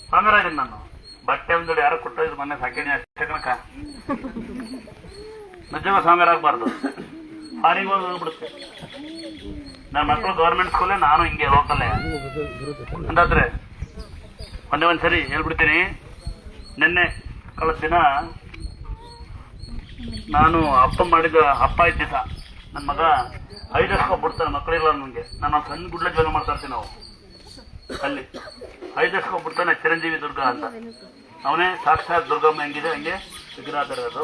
ಸ್ವಾಮಿರ ಇದೀನಿ ನಾನು. ಬಟ್ಟೆ ಒಂದು ಯಾರೋ ಕೊಟ್ಟಿದ್ದು ಮೊನ್ನೆ ಸಾಕಿನಿ ಅಷ್ಟೇ ಕನಕ. ನಿಜವ ಸ್ವಾಮಿರ ಆಗ್ಬಾರ್ದು, ಫಾರಿಗೆ ಹೋಗ್ಬಿಡುತ್ತೆ. ನನ್ನ ಮಕ್ಕಳು ಗೌರ್ಮೆಂಟ್ ಸ್ಕೂಲೇ, ನಾನು ಹಿಂಗೆ ಲೋಕಲ್ಲೇ ಅಂದಾದ್ರೆ ಒಂದ್ಸರಿ ಹೇಳ್ಬಿಡ್ತೀನಿ. ನಿನ್ನೆ ಕಳೆದ ದಿನ ನಾನು ಹಬ್ಬ ಮಾಡಿದ ಹಬ್ಬ ಇದ್ದ ದಿವಸ ನನ್ನ ಮಗ 5 ವರ್ಷ ಬಿಡ್ತಾನೆ. ಮಕ್ಕಳಿಲ್ಲ ನನಗೆ. ನಾನು ಸಣ್ಣ ಗುಡ್ಲ ಜೀವನ ಮಾಡ್ತಾ ಇರ್ತೀನಿ. ನಾವು ಅಲ್ಲಿ 5 ವರ್ಷ ಬಿಡ್ತಾನೆ. ಚಿರಂಜೀವಿ ದುರ್ಗ ಅಂತ, ಅವನೇ ಸಾಕ್ಷಾತ್ ದುರ್ಗಮ್ಮ ಹೆಂಗಿದೆ ಹಂಗೆ ವಿಗ್ರಹ ಇರೋದು.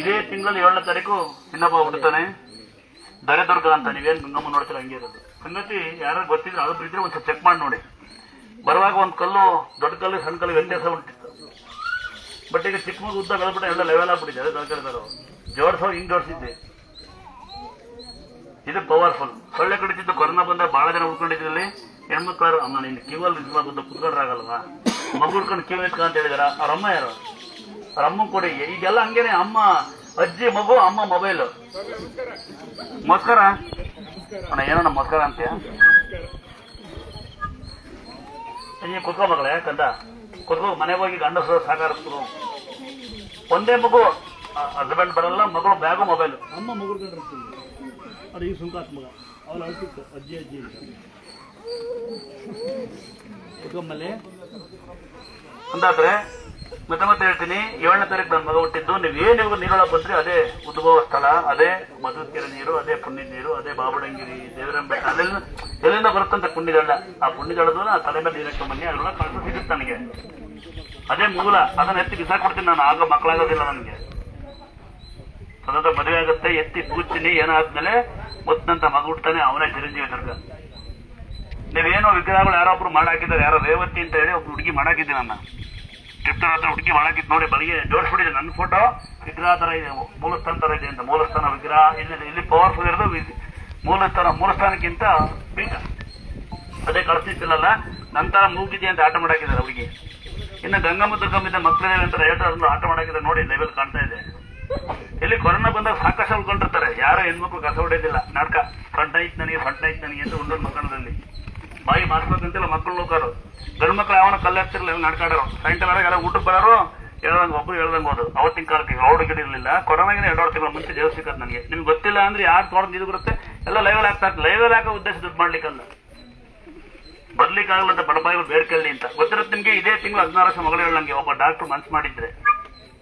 ಇದೇ ತಿಂಗಳಲ್ಲಿ 7ನೇ ತಾರೀಕು ಇನ್ನೊಬ್ಬ ಬಿಡ್ತಾನೆ, ದೊರೆದುರ್ಗ ಅಂತ. ನೀವೇನು ಗಂಗಮ್ಮ ನೋಡ್ತೀರ ಹಂಗೆ ಇರೋದು. ಸಂಗತಿ ಯಾರು ಗೊತ್ತಿದ್ರೆ ಅದು ಇದ್ರೆ ಒಂದ್ಸಲ ಚೆಕ್ ಮಾಡಿ ನೋಡಿ. ಬರುವಾಗ ಒಂದು ಕಲ್ಲು, ದೊಡ್ಡ ಕಲ್ಲು ಸಣ್ಣ ಕಲ್ಲು ವ್ಯತ್ಯಾಸ ಉಂಟಿತ್ತು. ಬಟ್ ಈಗ ಚಿಕ್ಕ ಮಗು ಉದ್ದ ಬೆಳೆದ್ಬಿಟ್ಟು ಎಲ್ಲ ಲೆವೆಲ್ ಆಗ್ಬಿಟ್ಟಿದೆ. ಅದೇ ದೊಡ್ಡ ಜೋಡಿಸೋ ಹಿಂಗೆ ಜೋಡಿಸಿದ್ದೆ. ಇದು ಪವರ್ಫುಲ್. ಸೊಳ್ಳೆ ಕಡಿತಿದ್ದು ಕೊರೋನಾ ಬಂದಾಗ ಬಹಳ ಜನ ಉಳ್ಕೊಂಡಿದ್ರಲ್ಲಿ ಹೆಣ್ಮಕ್ಳು ಅಮ್ಮ ನಿನ್ನ ಕಿವಲ್ಲಿ ಬಂದು ಕುತ್ಕೊಂಡ್ರಾಗಲ್ವಾ, ಮಗು ಉಳ್ಕೊಂಡು ಕಿವಿ ಇಟ್ಕ ಅಂತ ಹೇಳಿದಾರ. ಅವ್ರ ಅಮ್ಮ ಯಾರು? ಅವ್ರ ಅಮ್ಮ ಕೊಡಿ. ಈಗೆಲ್ಲ ಹಂಗೇನೆ, ಅಮ್ಮ ಅಜ್ಜಿ ಮಗು, ಅಮ್ಮ ಮೊಬೈಲು. ನಮಸ್ಕಾರ ಅಣ್ಣ, ಏನೋ ನಮಸ್ಕಾರ ಅಂತೀಯ? ನೀ ಕುತ್ಕೋ ಮಗಳೇ ಕಂದ, ಕುತ್ಕೋ. ಮನೆಗೆ ಹೋಗಿ ಗಂಡಸರು ಸಾಕಾರರು. ಒಂದೇ ಮಗು, ಹಸ್ಬೆಂಡ್ ಬರಲ್ಲ, ಮಗಳು ಬ್ಯಾಗು ಮೊಬೈಲು. ಅಮ್ಮ ಮಗು ಅದು ಈಗ ಸುಂಕಾತ್ ಮಗ ಅವಳು ಅಳ್ತಿತ್ತು, ಅಜ್ಜಿ ಅಜ್ಜಿ ಕುಟುಂಬಲ್ಲಿ ಅಂದಾದ್ರೆ. ಮತ್ತೆ ಹೇಳ್ತೀನಿ, 7ನೇ ತಾರೀಕು ನನ್ನ ಮಗ ಹುಟ್ಟಿದ್ದು. ನೀವೇನು ನೀರೊಳಗೆ ಬಂದ್ರಿ ಅದೇ ಉದ್ಭವ ಸ್ಥಳ, ಅದೇ ಮಧುಕೆರೆ ನೀರು, ಅದೇ ಪುಣ್ಯ ನೀರು, ಅದೇ ಬಾಬುಡಂಗಿರಿ, ದೇವರಂಬೆಟ್ಟ, ಅದೆಲ್ಲ ಎಲ್ಲಿಂದ ಬರುತ್ತಂತ ಪುಣ್ಯದಳ್ಳ. ಆ ಪುಣ್ಯದಳ್ಳದ ಆ ತಲೆ ಮೇಲೆ ನೀರಕ್ಕೆ ಬನ್ನಿ, ಅದರೊಳಗೆ ಕಳ್ಸ ಸಿಗುತ್ತೆ ನನಗೆ. ಅದೇ ಮೂಲ. ಅದನ್ನ ಎತ್ತಿ ಬಿಸಾಕೊಡ್ತೀನಿ ನಾನು. ಆಗ ಮಕ್ಕಳಾಗೋದಿಲ್ಲ ನನಗೆ. ಸ್ವತಂತ್ರ ಮದುವೆ ಆಗುತ್ತೆ, ಎತ್ತಿ ಕೂರ್ತೀನಿ. ಏನಾದ್ಮೇಲೆ ಮುತ್ತಂತ ಮಗು ಹುಡ್ತಾನೆ, ಅವನೇ ಚಿರಂಜೀವಿ ದುರ್ಗ. ನೀವೇನೋ ವಿಗ್ರಹಗಳು ಯಾರೊಬ್ರು ಮಾಡಾಕಿದ್ದಾರೆ, ಯಾರೋ ರೇವತಿ ಅಂತ ಹೇಳಿ ಒಬ್ರು ಹುಡುಗಿ ಮಾಡಾಕಿದ್ದೆ. ನನ್ನ ಟಿಪ್ಟರ್ ಹತ್ರ ಹುಡುಗಿ ಮಾಡಾಕಿದ್ದು ನೋಡಿ, ಬೆಳಿಗ್ಗೆ ಜೋಡಿಸ್ಬಿಟ್ಟಿದೆ ನನ್ನ ಫೋಟೋ. ವಿಗ್ರಹ ತರ ಇದೆ, ಮೂಲಸ್ಥಾನ ತರ ಇದೆ ಅಂತ. ಮೂಲಸ್ಥಾನ ವಿಗ್ರಹ ಇಲ್ಲಿ ಪವರ್ಫುಲ್ ಇರೋದು. ಮೂಲಸ್ಥಾನಕ್ಕಿಂತ ಪೀಠ ಅದೇ ಕಳಿಸ್ತಿಲ್ಲಲ್ಲ. ನಂತರ ಮೂಗಿದೆ ಅಂತ ಆಟ ಮಾಡಾಕಿದ್ದಾರೆ ಹುಡುಗಿ. ಇನ್ನು ಗಂಗಮ್ಮ ದುರ್ಗಮ್ಮಿಂದ ಮಕ್ಕಳಿದೆ ಅಂತ ರೇಟರ್ ಆಟ ಮಾಡಾಕಿದ್ದಾರೆ ನೋಡಿ. ಲೆವೆಲ್ ಕಾಣ್ತಾ ಇದೆ. ಇಲ್ಲಿ ಕೊರೋನಾ ಬಂದಾಗ ಸಾಕಷ್ಟು ಉಳ್ಕೊಂಡಿರ್ತಾರೆ. ಯಾರೋ ಹೆಣ್ಮಕ್ಳು ಕಸ ಹೊಡೆಯೋದಿಲ್ಲ. ನಾಟಕ ಫ್ರಂಟ್ ಐತ್ ನನಗೆ ಅಂತ ಉಂಡೋದು ಮಕ್ಕಳದಲ್ಲಿ ಬಾಯಿ ಮಾಸ್ಬೇಕಂತಿಲ್ಲ. ಮಕ್ಕಳು ಹೋಗೋರು. ಗಂಡು ಮಕ್ಳು ಯಾವನ ಕಲ್ಲು ಹಾಕ್ತಿರ್ಲಿಲ್ಲ, ಎಲ್ಲ ನಾಡ್ಕಾಡೋರು. ಸಾಯಂಕಾಲ ಎಲ್ಲ ಊಟಕ್ಕೆ ಬರೋರು. ಹೇಳ್ದಂಗೆ ಒಬ್ರು ಹೇಳ್ದಂಗೆ ಹೋದ್ರು. ಅವತ್ತಿನ ಕಾಲಕ್ಕೆ ರೋಡ್ ಗಿಡಿರ್ಲಿಲ್ಲ. ಕೊರೋನಾಗಿನ 2 ತಿಂಗಳ ಮುಂಚೆ ದೇವ್ರ ಸಿಕ್ಕದು ನನಗೆ. ನಿಮ್ಗೆ ಗೊತ್ತಿಲ್ಲ ಅಂದ್ರೆ ಯಾರು ತೋಟದ ಇದು ಬರುತ್ತೆ ಎಲ್ಲ ಲೈವಲ್ ಆಗ್ತಾ ಇರ್ತದೆ. ಲೈವಲ್ ಹಾಕೋ ಉದ್ದೇಶ ದುಡ್ಡು ಮಾಡ್ಲಿಕ್ಕಲ್ಲ, ಬರ್ಲಿಕ್ಕಾಗಲ್ಲ ಅಂತ ಬಡಬಾಯಿಗಳು ಬೇಡ್ಕೊಳ್ಳಿ ಅಂತ ಗೊತ್ತಿರುತ್ತೆ ನಿಮ್ಗೆ. ಇದೇ ತಿಂಗಳು 16 ವರ್ಷ ಮಗಳು ಹೇಳಂಗೆ ಒಬ್ಬ ಡಾಕ್ಟರ್ ಮನಸ್ಸು ಮಾಡಿದ್ರೆ,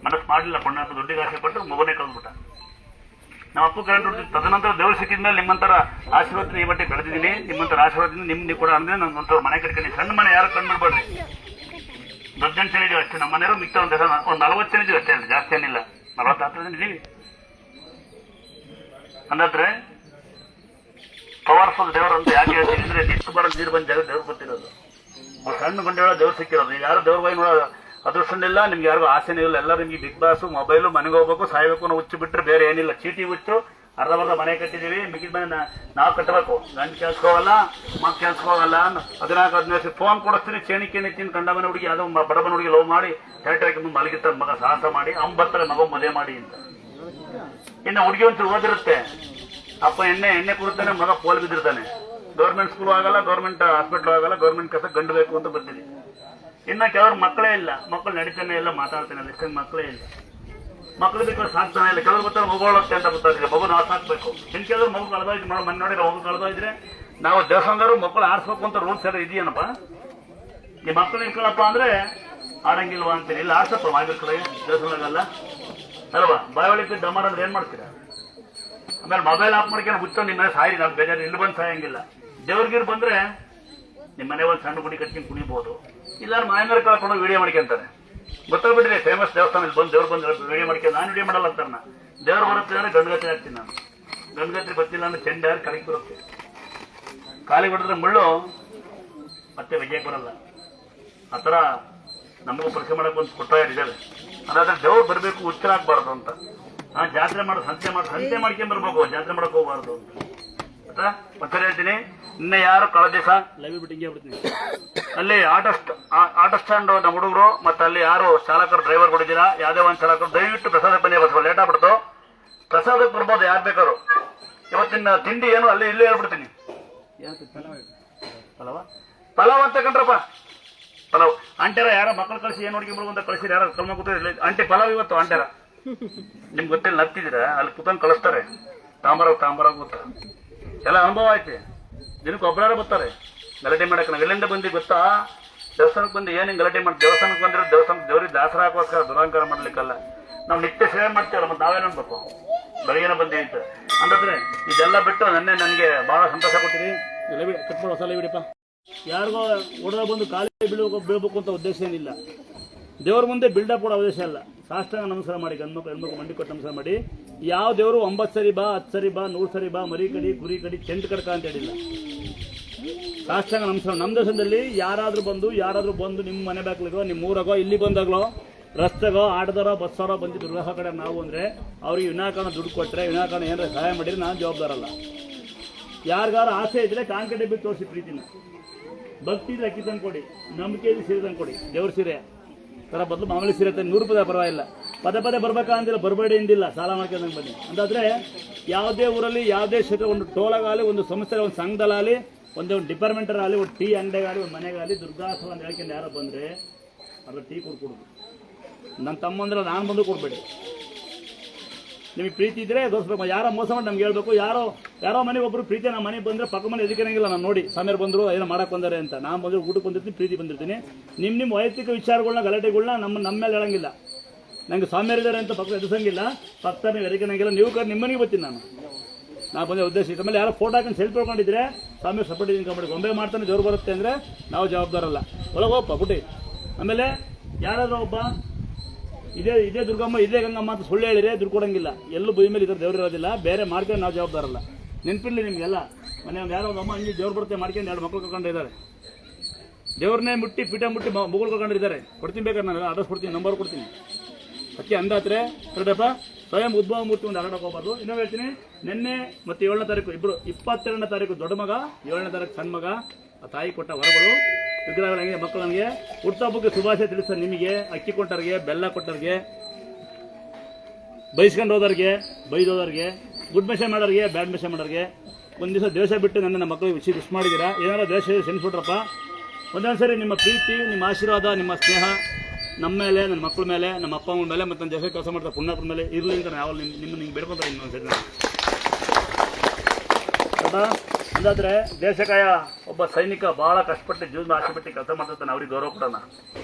ಮನಸ್ಸು ಮಾಡಲಿಲ್ಲ. ಬಣ್ಣ ಅಂತ ದುಡ್ಡಿಗೆ ಆಸೆ ಪಟ್ಟು ಮಗನೇ ಕಲ್ಬಿಟ್ಟ. ನಮ್ಮ ಅಪ್ಪು ಕರೆಂಟ್ ಹೊಡ್ತಿದ್ದು. ತದನಂತರ ದೇವ್ರು ಸಿಕ್ಕಿದ್ಮೇಲೆ ನಿಮ್ಮಂತರ ಆಶೀರ್ವಾದ ಈ ಮಟ್ಟಿಗೆ ಬೆಳೆದಿದ್ದೀನಿ. ನಿಮ್ಮಂತರ ಆಶೀರ್ವಾದದಿಂದ ನೀವು ಕೂಡ ಅಂದ್ರೆ ನನ್ನಂತರ ಮನೆ ಕಟ್ಕೊಂಡು ಸಣ್ಣ ಮನೆ ಯಾರು ಕಂಡುಬಿಡ್ಬೇಡ್ರಿ. ದೊಡ್ಡ ಜನ ಇದೀವಿ ಅಷ್ಟೇ. ನಮ್ಮ ಮನೆಯವರು ಮಿಕ್ಕ ಒಂದು 40 ಜನ ಇದೀವಿ ಅಷ್ಟೇ, ಜಾಸ್ತಿ ಏನಿಲ್ಲ. 44 ಜನ ಇದೀವಿ. ಅಂದಾದ್ರೆ ಪವರ್ಫುಲ್ ದೇವರು ಅಂತ ಯಾಕೆ ಹೇಳ್ತೀನಿ ಅಂದ್ರೆ, ನಿಟ್ಟು ಬರೋದು ನೀರು ಬಂದ ಜಾಗ ದೇವ್ರು ಗೊತ್ತಿರೋದು. ಸಣ್ಣ ಗುಂಡೆಗಳ ದೇವ್ರು ಸಿಕ್ಕಿರೋದು. ಯಾರು ದೇವ್ರ ಬಾಯಿ ನೋಡೋ ಅದೃಷ್ಟನಿಲ್ಲ. ನಿಮ್ಗೆ ಯಾರಿಗೂ ಆಸೆನೇ ಇಲ್ಲ. ಎಲ್ಲರೂ ನಿಮ್ಗೆ ಬಿಗ್ ಬಾಸ್, ಮೊಬೈಲು, ಮನೆಗೆ ಹೋಗ್ಬೇಕು, ಸಾಯ್ಬೇಕು ಅನ್ನೋ ಹುಚ್ಚು ಬಿಟ್ಟರೆ ಬೇರೆ ಏನಿಲ್ಲ. ಚೀಟಿ ಹುಚ್ಚು. ಅರ್ಧ ಮನೆ ಕಟ್ಟಿದೀವಿ, ಮಿಕ್ಕಿದ ಮನೆ ನಾವು ಕಟ್ಟಬೇಕು. ಗಂಡು ಕೆಲ್ಸಕೋಗಲ್ಲ, ಮಗ ಕೆಲ್ಸಕೋಗಲ್ಲ. 14-15 ಫೋನ್ ಕೊಡಿಸ್ತೀನಿ. ಚೇಣಿಕೆ ನಿಂತಿನ ಕಂಡ ಮನೆ ಹುಡುಗಿ, ಅದು ಬಡಬನ ಹುಡುಗಿ ಲವ್ ಮಾಡಿ ಥಿಯೇಟರ್ಗೆ ಮಲಗಿರ್ತಾರೆ. ಮಗ ಸಾಹಸ ಮಾಡಿ ಅವ್ನು ಬರ್ತಾರೆ, ಮಗ ಮದುವೆ ಮಾಡಿ ಅಂತ. ಇನ್ನು ಹುಡುಗಿ ಒಂಚೂರು ಓದಿರುತ್ತೆ. ಅಪ್ಪ ಎಣ್ಣೆ ಕುಡಿತಾನೆ, ಮಗ ಪೋಲ್ ಬಿದ್ದಿರ್ತಾನೆ. ಗೌರ್ಮೆಂಟ್ ಸ್ಕೂಲ್ ಆಗಲ್ಲ, ಗೌರ್ಮೆಂಟ್ ಹಾಸ್ಪಿಟ್ಲ್ ಆಗಲ್ಲ, ಗೌರ್ಮೆಂಟ್ ಕೆಲಸ ಗಂಡು ಬೇಕು ಅಂತ ಬರ್ತೀನಿ. ಇನ್ನು ಕೆಲವರು ಮಕ್ಕಳೇ ಇಲ್ಲ. ಮಕ್ಕಳು ನಡೀತಾನೆ ಇಲ್ಲ, ಮಾತಾಡ್ತಾನೆ ಇಲ್ಲ. ಇಷ್ಟೊಂದು ಮಕ್ಕಳೇ ಇಲ್ಲ. ಮಕ್ಕಳು ಬೇಕಾದ್ರೆ ಸಾಕ್ತಾನೆ ಇಲ್ಲ. ಕೆಲವರು ಬರ್ತಾರೆ ಮಗುಳತ್ತೆ ಅಂತ ಗೊತ್ತಾಗಿದೆ. ಮಗು ನಾವು ಸಾಕ್ಬೇಕು. ಇನ್ನು ಕೆಲವರು ಮಗು ಕಳೆದೋಯ್ತು ಮನೆ ನೋಡಿದ್ರೆ ಮಗು ಕಳೆದೋಯ್ದ್ರೆ ನಾವು ದೇವಸ್ಥಾನದವರು ಮಕ್ಕಳು ಆರಿಸ್ಬೇಕು ಅಂತ ರೂಲ್ಸ್ ಎಲ್ಲ ಇದೆಯೇನಪ್ಪ. ಈ ಮಕ್ಕಳು ಇಟ್ಕೊಳಪ್ಪ ಅಂದ್ರೆ ಆಡಂಗಿಲ್ವಾ ಅಂತೀನಿ. ಇಲ್ಲ ಆಡ್ಸಪ್ಪ ಮಾಡಿರ್ಕೊಳ್ಳಿ ದೇವಸ್ಥಾನದಲ್ಲ ಅಲ್ವಾ. ಬಾಯವಳಿಕೆ ಡಮರ್ ಅಂದ್ರೆ ಏನ್ ಮಾಡ್ತೀರಾ? ಆಮೇಲೆ ಮೊಬೈಲ್ ಆಫ್ ಮಾಡ್ಕೊಂಡು ಹುಚ್ಚು ನಿಮ್ಮ ಸಾಯಿ. ನಾವು ಬೇಜಾರು ಇಲ್ಲಿ ಬಂದು ಸಾಯಂಗಿಲ್ಲ. ದೇವ್ರಿಗಿರ್ ಬಂದ್ರೆ ನಿಮ್ಮ ಮನೆ ಒಂದು ಸಣ್ಣ ಗುಡಿ ಕಟ್ಕೊಂಡು ಕುಣಿಬಹುದು. ಇಲ್ಲ ಮನೆ ಮೇಲೆ ಕಳ್ಕೊಂಡು ವಿಡಿಯೋ ಮಾಡ್ಕೊಂತಾರೆ. ಗೊತ್ತಾಗ್ಬಿಟ್ಟಿದೆ ಫೇಮಸ್ ದೇವಸ್ಥಾನ. ಇಲ್ಲಿ ಬಂದು ದೇವ್ರು ಬಂದು ವಿಡಿಯೋ ಮಾಡ್ಕೊಂಡು ನಾನು ವಿಡಿಯೋ ಮಾಡಲ್ಲ ಅಂತಾರ. ದೇವ್ರು ಬರುತ್ತೆ ಅಂದ್ರೆ ಗಂಡುಗತ್ರಿ ಹಾಕ್ತೀನಿ ನಾನು. ಗಂಡುಗತ್ರಿ ಗೊತ್ತಿಲ್ಲ ಅಂದ್ರೆ ಚೆಂಡ ಯಾರು ಕಲಿಗೆ ಬರುತ್ತೆ. ಕಾಲಿಗೆ ಹೊಡೆದ್ರೆ ಮುಳ್ಳು ಮತ್ತೆ ವಿಜಯಕ್ಕೆ ಬರಲ್ಲ. ಆ ಥರ ನಮಗೂ ಪರೀಕ್ಷೆ ಮಾಡಕ್ಕೆ ಒಂದು ಕೊಟ್ಟ ಇದ್ದಾವೆ. ಅದಾದ್ರೆ ದೇವ್ರು ಬರಬೇಕು, ಹುಚ್ಚರಾಗಬಾರ್ದು ಅಂತ. ಜಾತ್ರೆ ಮಾಡೋ ಸಂತೆ ಮಾಡ್ಕೊಂಡ್ ಬರ್ಬೇಕು, ಜಾತ್ರೆ ಮಾಡಕ್ ಹೋಗ್ಬಾರ್ದು ಅಂತ ಮತ್ತೆ ಹೇಳ್ತೀನಿ. ಇನ್ನ ಯಾರು ಕಳೆದ ದಿವಸ ಲೈವ್ ಬಿಟ್ಟಿಂಗ್ ಆಗ್ಬಿಡ್ತೀನಿ. ಅಲ್ಲಿ ಆಟೋ ಸ್ಟ್ಯಾಂಡ್ ನಮ್ಮ ಹುಡುಗರು ಮತ್ತೆ ಅಲ್ಲಿ ಯಾರು ಚಾಲಕರು ಡ್ರೈವರ್ಗಳಿದ್ದೀರಾ, ಯಾವುದೇ ಒಂದು ಚಾಲಕರು ದಯವಿಟ್ಟು ಪ್ರಸಾದಕ್ಕೆ ಬನ್ನಿ. ಬಸ್ ಲೇಟ್ ಆಗ್ಬಿಡ್ತು. ಪ್ರಸಾದಕ್ಕೆ ಬರ್ಬೋದು ಯಾರು ಬೇಕಾದ್ರು. ಇವತ್ತಿನ ತಿಂಡಿ ಏನು ಅಲ್ಲಿ ಇಲ್ಲೇ ಹೇಳ್ಬಿಡ್ತೀನಿ. ಅಲ್ವಾ ಪಲಾವ್ ಅಂತ ಕಂಡ್ರಪ್ಪ, ಪಲಾವ್ ಅಂಟ್ಯಾರ. ಯಾರ ಮಕ್ಕಳು ಕಳಿಸಿ ಏನ್ ನೋಡ್ಕೊಂಡ್ಬರು ಅಂತ ಕಳಿಸಿರಿ, ಯಾರು ಕಲ್ಮ ಕೂತ ಅಂಟೆ ಪಲಾವ್ ಇವತ್ತು ಅಂಟ್ಯಾರ. ನಿಮ್ಗೆ ಗೊತ್ತಿಲ್ಲ, ನಗ್ತಿದ್ದೀರ, ಅಲ್ಲಿ ಕೂತಂಗ್ ಕಳಿಸ್ತಾರೆ. ತಾಂಬರ ಗೊತ್ತ, ಎಲ್ಲ ಅನುಭವ ಐತಿ. ದಿನಕ್ಕೆ ಒಬ್ಬರಾರ ಬರ್ತಾರೆ ಗಲಾಟೆ ಮಾಡಕ್ಕೆ. ನಾವು ಎಲ್ಲಿಂದ ಬಂದಿ ಗೊತ್ತಾ? ದೇವಸ್ಥಾನಕ್ಕೆ ಬಂದು ಏನ್ ಗಲಾಟೆ ಮಾಡಿ, ದೇವಸ್ಥಾನಕ್ಕೆ ಬಂದ್ರೆ ದೇವ್ರಿಗೆ ದಾಸರ ಹಾಕೋಸ್ಕರ ದುರಾಂಕಾರ ಮಾಡ್ಲಿಕ್ಕಲ್ಲ. ನಾವು ನಿತ್ಯ ಸೇವೆ ಮಾಡ್ತೀವಲ್ಲ, ಮತ್ತೆ ನಾವೇನು ಅನ್ಬೇಕು? ಬೆಳಗ್ಗೆನ ಬಂದಿ ಅಂತ ಅಂದ್ರೆ ಇದೆಲ್ಲ ಬಿಟ್ಟು ನನಗೆ ಬಹಳ ಸಂತೋಷ ಕೊಟ್ಟಿರಿ. ಕಟ್ಕೊಂಡು ಹೊಸ ಬಿಡಿಪ್ಪ. ಯಾರಿಗೋ ಹುಡುಗ ಬಂದು ಕಾಲಿ ಬೀಳ್ಬೇಕು ಅಂತ ಉದ್ದೇಶ ಏನಿಲ್ಲ. ದೇವ್ರ ಮುಂದೆ ಬಿಲ್ಡಪ್ ಕೊಡೋ ಉದ್ದೇಶ ಅಲ್ಲ. ಸಾಷ್ಟಾಂಗ ನಮಸ್ಕಾರ ಮಾಡಿ, ಗಂಡ್ಮಕ್ಳು ಹೆಣ್ಮಕ್ಳು ಮಂಡಿ ಕೊಟ್ಟು ನಮಸ್ಕಾರ ಮಾಡಿ. ಯಾವ ದೇವರು 9 ಸರಿ ಬಾ, 10 ಸರಿ ಬಾ, 100 ಸರಿ ಬಾ, ಮರಿ ಕಡಿ, ಕುರಿ ಕಡಿ, ಚೆಂಟ್ ಕಡ್ಕ ಅಂತ ಹೇಳಿಲ್ಲ. ಸಾಷ್ಟಾಂಗ ನಮಸ್ಕಾರ. ನಮ್ಮ ದೇಶದಲ್ಲಿ ಯಾರಾದ್ರೂ ಬಂದು ನಿಮ್ಮ ಮನೆ ಬಾಗ್ಲಿಗೋ, ನಿಮ್ಮ ಊರಾಗೋ, ಇಲ್ಲಿ ಬಂದಾಗ್ಲೋ, ರಸ್ತೆಗೋ, ಆಟದಾರೋ, ಬಸ್ಸಾರೋ ಬಂದು ದುರ್ಗಾಹ ಕಡೆ ನಾವು ಅಂದ್ರೆ ಅವ್ರಿಗೆ ವಿನಾಕಾರಣ ದುಡ್ಡು ಕೊಟ್ಟರೆ, ವಿನಾಕಾರಣ ಏನಾರ ಸಹಾಯ ಮಾಡಿದ್ರೆ ನಾನು ಜವಾಬ್ದಾರಲ್ಲ. ಯಾರಿಗಾರ ಆಸೆ ಇದ್ರೆ ಕಾಂಕಟೆ ಬಿಟ್ಟು ತೋರಿಸಿ ಪ್ರೀತಿನ. ಭಕ್ತಿ ಇದ್ರೆ ಅಕ್ಕಿ ತಂದು ಕೊಡಿ, ನಂಬಿಕೆ ಇದ್ರೆ ಸೀರೆ ತಂದು ಕೊಡಿ. ದೇವ್ರ ಸೀರೆ ತರ ಬದಲು ಮಾಮೂಲಿ ಸೀರೆ ತಂದು 100 ರೂಪಾಯಿ ಪರವಾಗಿಲ್ಲ. ಪದೇ ಬರ್ಬೇಕಾ ಅಂದಿಲ್ಲ, ಬರಬೇಡಿ ಎಂದಿಲ್ಲ, ಸಾಲ ಮಾಡ್ಕೊಂಡಂಗೆ ಬನ್ನಿ ಅಂತಾದ್ರೆ. ಯಾವುದೇ ಊರಲ್ಲಿ, ಯಾವುದೇ ಕ್ಷೇತ್ರ, ಒಂದು ಟೋಲಾಗಲಿ, ಒಂದು ಸಂಸ್ಥೆ, ಒಂದು ಸಂಘದಲ್ಲಾಗಲಿ, ಒಂದು ಡಿಪಾರ್ಟ್ಮೆಂಟರ್ ಆಗಲಿ, ಒಂದು ಟೀ ಅಂಗಡಿಗಾಗಲಿ, ಒಂದು ಮನೆಗಾಗಲಿ ದುರ್ಗಾಸವ ಅಂತ ಹೇಳ್ಕೊಂಡು ಯಾರೋ ಬಂದರೆ ಅದ್ರ ಟೀ ಕೊಡ್ಕೊಡುದು. ನನ್ನ ತಮ್ಮಂದ್ರೆ ನಾನು ಬಂದು ಕೊಡ್ಬೇಡಿ. ನಿಮಗೆ ಪ್ರೀತಿ ಇದ್ರೆ ತೋರಿಸ್ಬೇಕು. ಯಾರೋ ಮೋಸ ಮಾಡಿ ನಮ್ಗೆ ಹೇಳ್ಬೇಕು. ಯಾರೋ ಮನೆಗೆ ಒಬ್ಬರು ಪ್ರೀತಿ ನಮ್ಮ ಮನೆಗೆ ಬಂದರೆ ಪಕ್ಕ ಮನೆ ಎದಕ್ಕೇನಂಗಿಲ್ಲ. ನಾನು ನೋಡಿ ಸಮೀರ್ ಬಂದರು, ಏನೋ ಮಾಡಕ್ಕೆ ಬಂದಾರೆ ಅಂತ. ನಾನು ಬಂದರೆ ಊಟಕ್ಕೆ ಬಂದಿರ್ತೀನಿ, ಪ್ರೀತಿ ಬಂದಿರ್ತೀನಿ. ನಿಮ್ಮ ವೈಯಕ್ತಿಕ ವಿಚಾರಗಳನ್ನ, ಗಲಾಟೆಗಳನ್ನ ನಮ್ಮ ಮೇಲೆ ಹೇಳಂಗಿಲ್ಲ. ನಂಗೆ ಸ್ವಾಮಿಯರ್ ಇದ್ದಾರೆ ಅಂತ ಪಕ್ಕ ಎದುರಿಸಂಗಿಲ್ಲ. ಪಕ್ಕ ನೀವು ಎದಕ್ಕೇನಂಗಿಲ್ಲ. ನೀವು ನಿಮ್ಮನೆಗೆ ಬರ್ತೀನಿ ನಾನು ಬಂದ ಉದ್ದೇಶ. ಆಮೇಲೆ ಯಾರೋ ಫೋಟೋ ಹಾಕೊಂಡು ಸೆಲ್ಫಿ ತೊಳ್ಕೊಂಡಿದ್ರೆ ಸ್ವಾಮಿ ಸಪೋರ್ಟ್ ಇನ್ಕಮ್ ಮಾಡಿ ಗೊಂಬೆ ಮಾಡ್ತಾನೆ, ದೇವ್ರು ಬರುತ್ತೆ ಅಂದರೆ ನಾವು ಜವಾಬ್ದಾರಲ್ಲ. ಒಳಗೋಪ್ಪ ಬುಟ್ಟಿ. ಆಮೇಲೆ ಯಾರಾದ್ರೂ ಒಬ್ಬ ಇದೇ ದುರ್ಗಮ್ಮ, ಇದೇ ಗಂಗಮ್ಮ ಅಂತ ಸುಳ್ಳು ಹೇಳಿದ್ರೆ ದುಡ್ಡು ಕೊಡಂಗಿಲ್ಲ. ಎಲ್ಲೂ ಭೂಮಿ ಮೇಲೆ ಇದ್ರೆ ದೇವ್ರು ಇರೋದಿಲ್ಲ. ಬೇರೆ ಮಾಡ್ಕೊಂಡು ನಾವು ಜವಾಬ್ದಾರಲ್ಲ. ನೆನಪಿರಲಿ ನಿಮಗೆಲ್ಲ. ಮನೆ ಯಾರೋ ಒಂದು ಅಮ್ಮ ಹಿಂಗೆ ದೇವ್ರು ಬರುತ್ತೆ ಮಾಡ್ಕೊಂಡು 2 ಮಕ್ಕಳು ಕರ್ಕೊಂಡಿದ್ದಾರೆ. ದೇವ್ರನ್ನೇ ಮುಟ್ಟಿ ಪೀಠ ಮುಟ್ಟಿ ಮಗಳು ಕರ್ಕೊಂಡಿದ್ದಾರೆ. ಕೊಡ್ತೀನಿ ಬೇಕಾದ್ರೆ ನಾನು ಅಡ್ರೆಸ್ ಕೊಡ್ತೀನಿ, ನಂಬರ್ ಕೊಡ್ತೀನಿ. ಅದಕ್ಕೆ ಅಂದಾತ್ರೆ ಕರೆದಪ್ಪ. ಸ್ವಯಂ ಉದ್ಭವ ಮೂರ್ತಿ ಒಂದು ಹರಡಕ್ಕೆ ಹೋಗ್ಬಾರ್ದು. ಇನ್ನೂ ಹೇಳ್ತೀನಿ, ನಿನ್ನೆ ಮತ್ತು 7ನೇ ತಾರೀಕು ಇಬ್ಬರು, 22ನೇ ತಾರೀಕು ದೊಡ್ಡ ಮಗ, 7ನೇ ತಾರೀಕು ಸಣ್ಣ ಮಗ, ಆ ತಾಯಿ ಕೊಟ್ಟ ವರಗಳು ವಿಗ್ರಹಗಳಿಗೆ ಮಕ್ಕಳಿಗೆ ಹುಟ್ಟುಹಬ್ಬಕ್ಕೆ ಶುಭಾಶಯ ತಿಳಿಸ್ತಾರೆ. ನಿಮಗೆ ಅಕ್ಕಿ ಕೊಟ್ಟವ್ರಿಗೆ, ಬೆಲ್ಲ ಕೊಟ್ಟವ್ರಿಗೆ, ಬೈಸ್ಕೊಂಡು ಹೋದವ್ರಿಗೆ, ಬೈದೋದವ್ರಿಗೆ, ಗುಡ್ ಮೆಸೇಜ್ ಮಾಡೋರಿಗೆ, ಬ್ಯಾಡ್ ಮೆಸೇಜ್ ಮಾಡೋರಿಗೆ. ಒಂದು ದಿವಸ ದ್ವೇಷ ಬಿಟ್ಟು ನನ್ನ ಮಕ್ಕಳಿಗೆ ವಿಷ್ ಮಾಡಿದ್ದೀರಾ. ಏನಾರ ದ್ವೇಷ ಸೆನ್ಸ್ಬಿಟ್ರಪ್ಪ. ಒಂದೊಂದು ಸರಿ ನಿಮ್ಮ ಪ್ರೀತಿ, ನಿಮ್ಮ ಆಶೀರ್ವಾದ, ನಿಮ್ಮ ಸ್ನೇಹ ನಮ್ಮ ಮೇಲೆ, ನನ್ನ ಮಕ್ಕಳ ಮೇಲೆ, ನಮ್ಮ ಅಪ್ಪ ಅಮ್ಮನ ಮೇಲೆ, ಮತ್ತು ನನ್ನ ದೇಶ ಕೆಲಸ ಮಾಡ್ತಾರೆ ಪುಣ್ಯಕರ ಮೇಲೆ ಇರಲಿ ಅಂತ ನಾವು ನಿಮ್ಗೆ ಬೇಡ್ಕೊತಾರೆ. ಇನ್ನೊಂದು ಸರಿ ಅಂದಾದ್ರೆ ದೇಶಕಾಯ ಒಬ್ಬ ಸೈನಿಕ ಬಹಳ ಕಷ್ಟಪಟ್ಟು ಜೀವನ ಆಸೆಪಟ್ಟು ಕೆಲಸ ಮಾಡ್ತಿರ್ತಾನೆ, ಅವ್ರಿಗೆ ಗೌರವ ಕೊಡೋಣ.